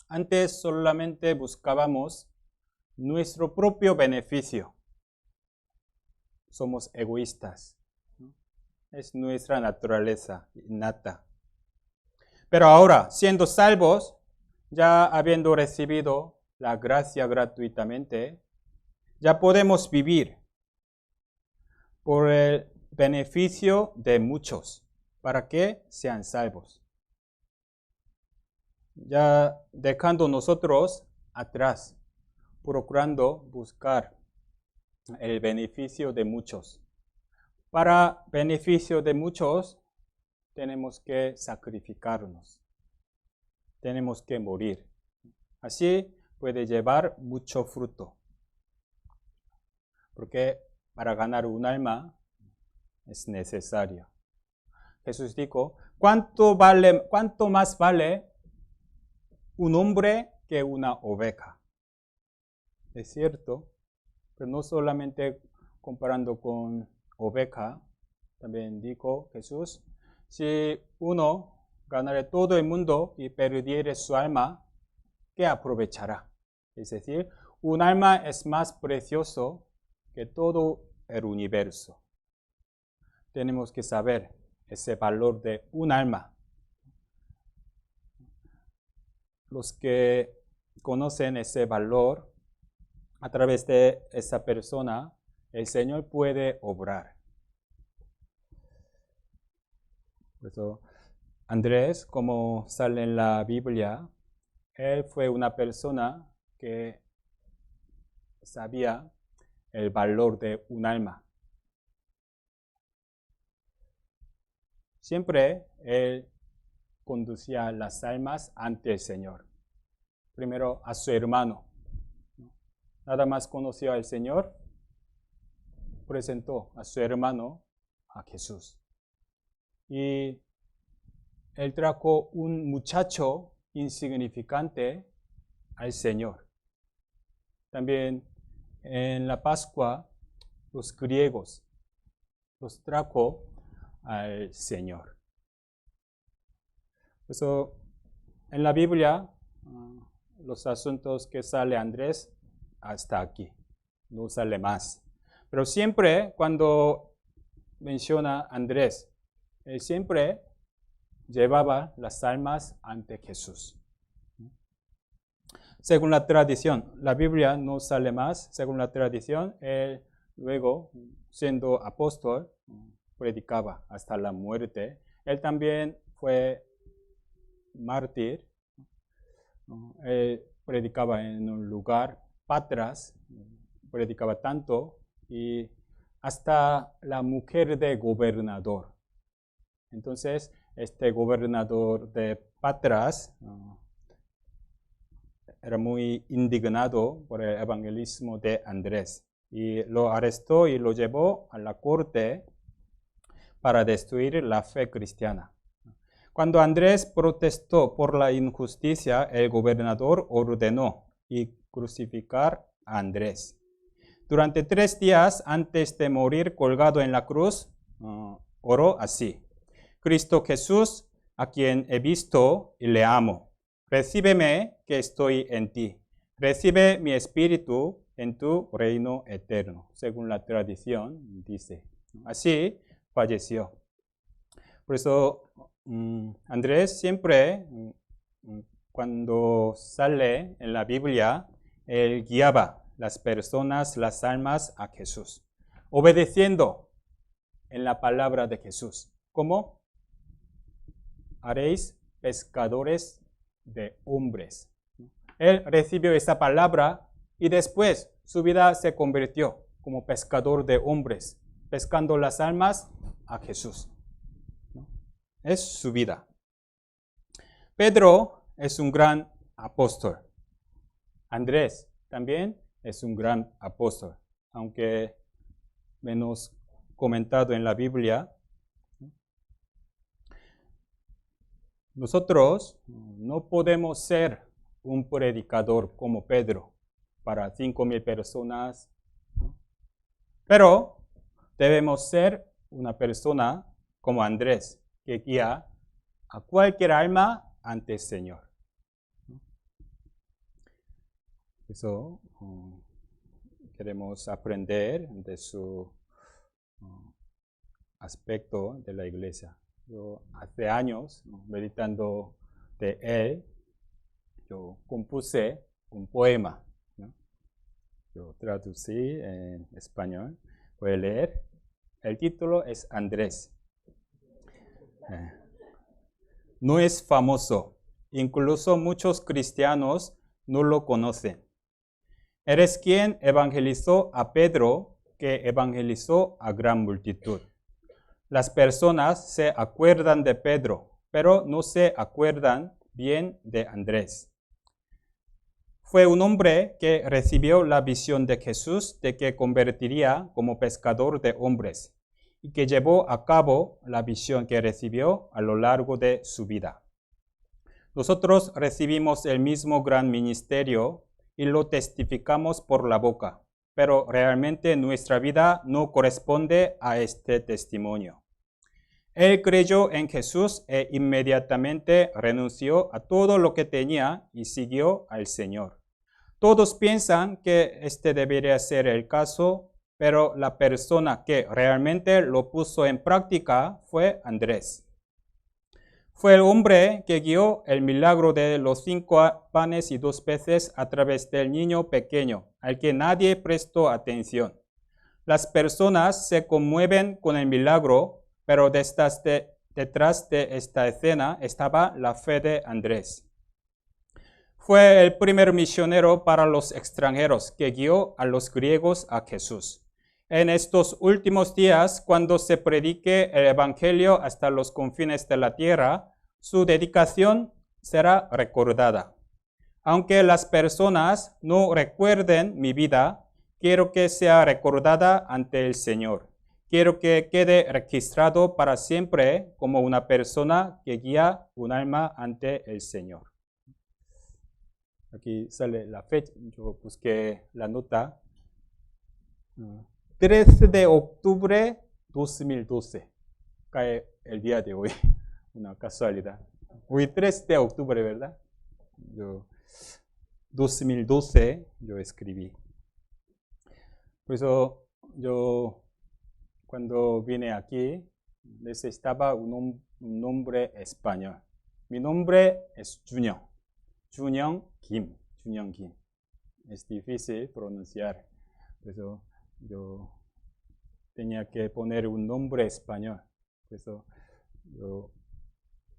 Antes solamente buscábamos nuestro propio beneficio. Somos egoístas. Es nuestra naturaleza innata. Pero ahora, siendo salvos, ya habiendo recibido la gracia gratuitamente, ya podemos vivir por el beneficio de muchos, para que sean salvos. ya dejando nosotros atrás, procurando buscar el beneficio de muchos. Para beneficio de muchos, tenemos que sacrificarnos, tenemos que morir. Así puede llevar mucho fruto. Porque para ganar un alma es necesario. Jesús dijo, ¿cuánto más vale un hombre que una oveja? Es cierto, pero no solamente comparando con oveja, también dijo Jesús, si uno ganare todo el mundo y perdiere su alma, ¿qué aprovechará? Es decir, un alma es más precioso que todo el universo. Tenemos que saber ese valor de un alma. Los que conocen ese valor, a través de esa persona, el Señor puede obrar. Por eso, Andrés, como sale en la Biblia, él fue una persona que sabía el valor de un alma. Siempre él conducía las almas ante el Señor. Primero a su hermano. Nada más conoció al Señor, presentó a su hermano a Jesús. Y él trajo un muchacho insignificante al Señor. También en la Pascua, los griegos los trajo al Señor. Por eso, en la Biblia, los asuntos que sale Andrés, hasta aquí, no sale más. Pero siempre cuando menciona Andrés, él siempre llevaba las almas ante Jesús. Según la tradición, la Biblia no sale más. Según la tradición, él luego, siendo apóstol, predicaba hasta la muerte. Él también fue mártir. Él predicaba en un lugar, Patras, predicaba tanto, y hasta la mujer de gobernador. Entonces, este gobernador de Patras era muy indignado por el evangelismo de Andrés y lo arrestó y lo llevó a la corte para destruir la fe cristiana. Cuando Andrés protestó por la injusticia, el gobernador ordenó crucificar a Andrés. Durante 3 días antes de morir colgado en la cruz, oró así: Cristo Jesús, a quien he visto y le amo, recíbeme que estoy en ti. Recibe mi espíritu en tu reino eterno. Según la tradición dice. Así falleció. Por eso Andrés siempre, cuando sale en la Biblia, él guiaba las personas, las almas a Jesús, obedeciendo en la palabra de Jesús. ¿Cómo? Haréis pescadores de hombres. Él recibió esa palabra y después su vida se convirtió como pescador de hombres, pescando las almas a Jesús. Es su vida. Pedro es un gran apóstol. Andrés también es un gran apóstol, aunque menos comentado en la Biblia. Nosotros no podemos ser un predicador como Pedro para 5,000 personas, pero debemos ser una persona como Andrés, que guía a cualquier alma ante el Señor. Por eso queremos aprender de su aspecto de la iglesia. Yo hace años, meditando de él, yo compuse un poema, ¿no? Yo traducí en español. Voy a leer. El título es Andrés. No es famoso, Incluso muchos cristianos no lo conocen. Eres quien evangelizó a Pedro, que evangelizó a gran multitud. Las personas se acuerdan de Pedro, pero no se acuerdan bien de Andrés. Fue un hombre que recibió la visión de Jesús de que convertiría como pescador de hombres y que llevó a cabo la visión que recibió a lo largo de su vida. Nosotros recibimos el mismo gran ministerio y lo testificamos por la boca, pero realmente nuestra vida no corresponde a este testimonio. Él creyó en Jesús e inmediatamente renunció a todo lo que tenía y siguió al Señor. Todos piensan que este debería ser el caso, pero la persona que realmente lo puso en práctica fue Andrés. Fue el hombre que guió el milagro de los 5 panes y 2 peces a través del niño pequeño, al que nadie prestó atención. Las personas se conmueven con el milagro, pero detrás de esta escena estaba la fe de Andrés. Fue el primer misionero para los extranjeros que guió a los griegos a Jesús. En estos últimos días, cuando se predique el Evangelio hasta los confines de la tierra, su dedicación será recordada. Aunque las personas no recuerden mi vida, quiero que sea recordada ante el Señor. Quiero que quede registrado para siempre como una persona que guía un alma ante el Señor. Aquí sale la fecha, yo busqué la nota. 13 de octubre 2012, cae el día de hoy, una casualidad. Hoy 3 de octubre, ¿verdad? 2012 yo escribí. Por eso yo cuando vine aquí necesitaba un nombre español. Mi nombre es Junyoung Kim. Es difícil pronunciar. Por eso yo tenía que poner un nombre español. Por eso yo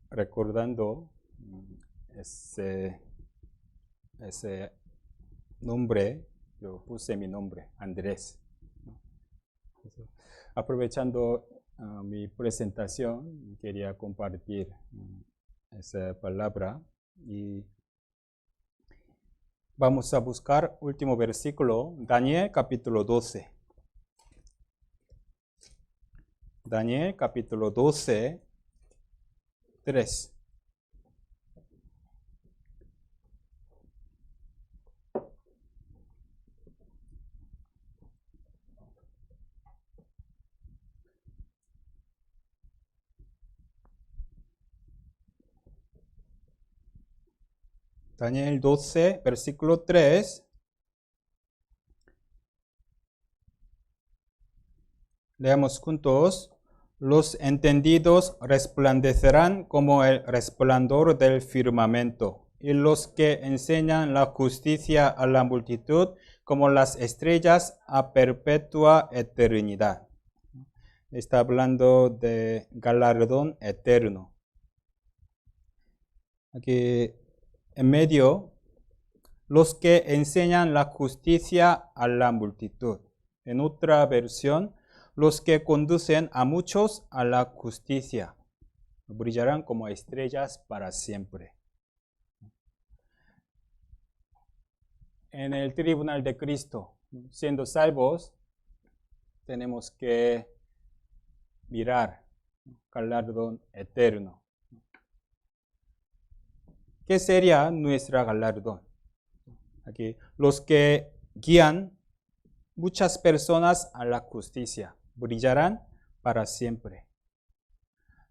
recordando ese nombre, yo puse mi nombre, Andrés. Aprovechando mi presentación, quería compartir esa palabra y vamos a buscar último versículo, Daniel capítulo 12. Daniel capítulo 12, 3. Daniel 12, versículo 3. Leamos juntos. Los entendidos resplandecerán como el resplandor del firmamento, y los que enseñan la justicia a la multitud como las estrellas a perpetua eternidad. Está hablando de galardón eterno. Aquí en medio, los que enseñan la justicia a la multitud. En otra versión, los que conducen a muchos a la justicia. Brillarán como estrellas para siempre. En el tribunal de Cristo, siendo salvos, tenemos que mirar galardón eterno. ¿Qué sería nuestra galardón? Aquí, los que guían muchas personas a la justicia, brillarán para siempre.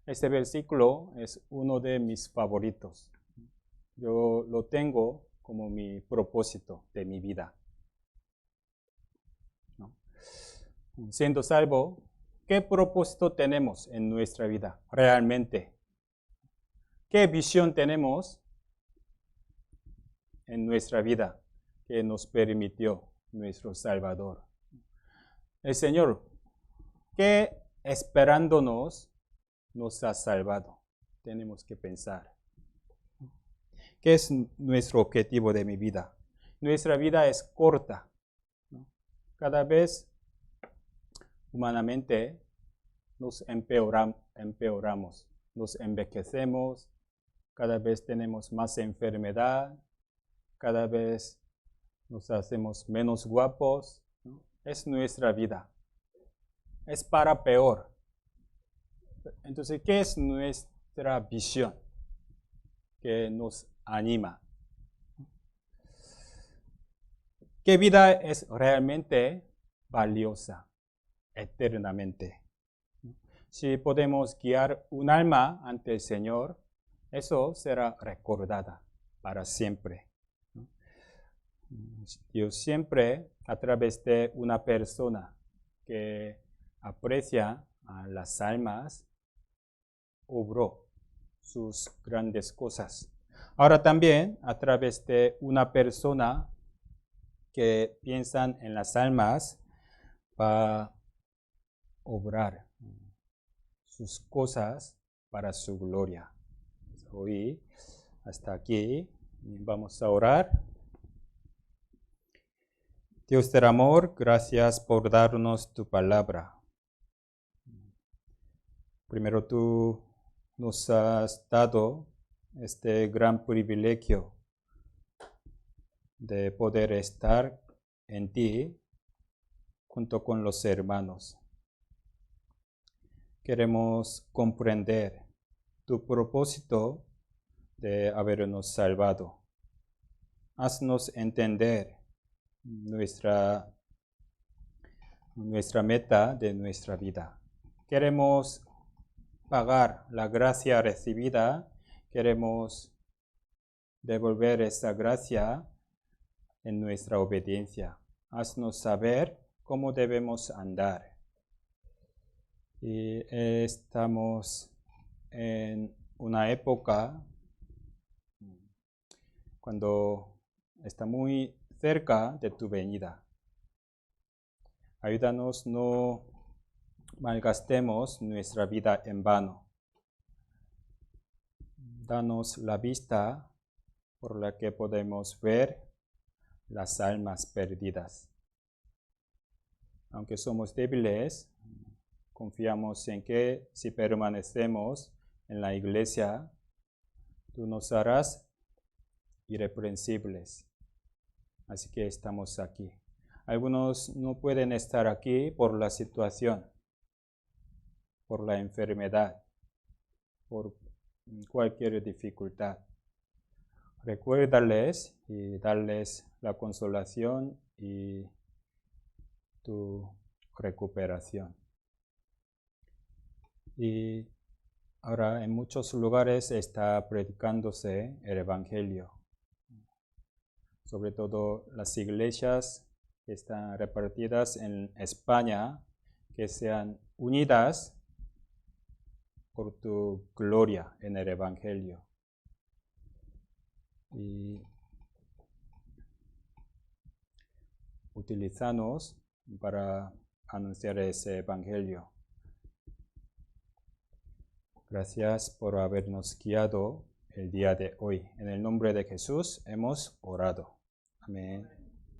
Este versículo es uno de mis favoritos. Yo lo tengo como mi propósito de mi vida. ¿No? Siendo salvo, ¿qué propósito tenemos en nuestra vida realmente? ¿Qué visión tenemos en nuestra vida que nos permitió nuestro Salvador? El Señor, que esperándonos, nos ha salvado. Tenemos que pensar. ¿Qué es nuestro objetivo de mi vida? Nuestra vida es corta, ¿no? Cada vez humanamente nos empeoramos, nos envejecemos, cada vez tenemos más enfermedad, cada vez nos hacemos menos guapos, ¿no? Es nuestra vida. Es para peor. Entonces, ¿qué es nuestra visión que nos anima? ¿Qué vida es realmente valiosa eternamente? Si podemos guiar un alma ante el Señor, eso será recordada para siempre. Dios siempre, a través de una persona que aprecia a las almas, obró sus grandes cosas. Ahora también, a través de una persona que piensa en las almas, va a obrar sus cosas para su gloria. Hoy, hasta aquí, vamos a orar. Dios del amor, gracias por darnos tu palabra. Primero tú nos has dado este gran privilegio de poder estar en ti junto con los hermanos. Queremos comprender tu propósito de habernos salvado. Haznos entender nuestra meta de nuestra vida. Queremos pagar la gracia recibida, queremos devolver esa gracia en nuestra obediencia. Haznos saber cómo debemos andar. Y estamos en una época cuando está muy cerca de tu venida. Ayúdanos no malgastemos nuestra vida en vano. Danos la vista por la que podemos ver las almas perdidas. Aunque somos débiles, confiamos en que si permanecemos en la iglesia, tú nos harás irreprensibles. Así que estamos aquí. Algunos no pueden estar aquí por la situación, por la enfermedad, por cualquier dificultad. Recuérdales y darles la consolación y tu recuperación. Y ahora en muchos lugares está predicándose el Evangelio. Sobre todo las iglesias que están repartidas en España, que sean unidas por tu gloria en el Evangelio. Y utilízanos para anunciar ese Evangelio. Gracias por habernos guiado el día de hoy. En el nombre de Jesús hemos orado. Amén.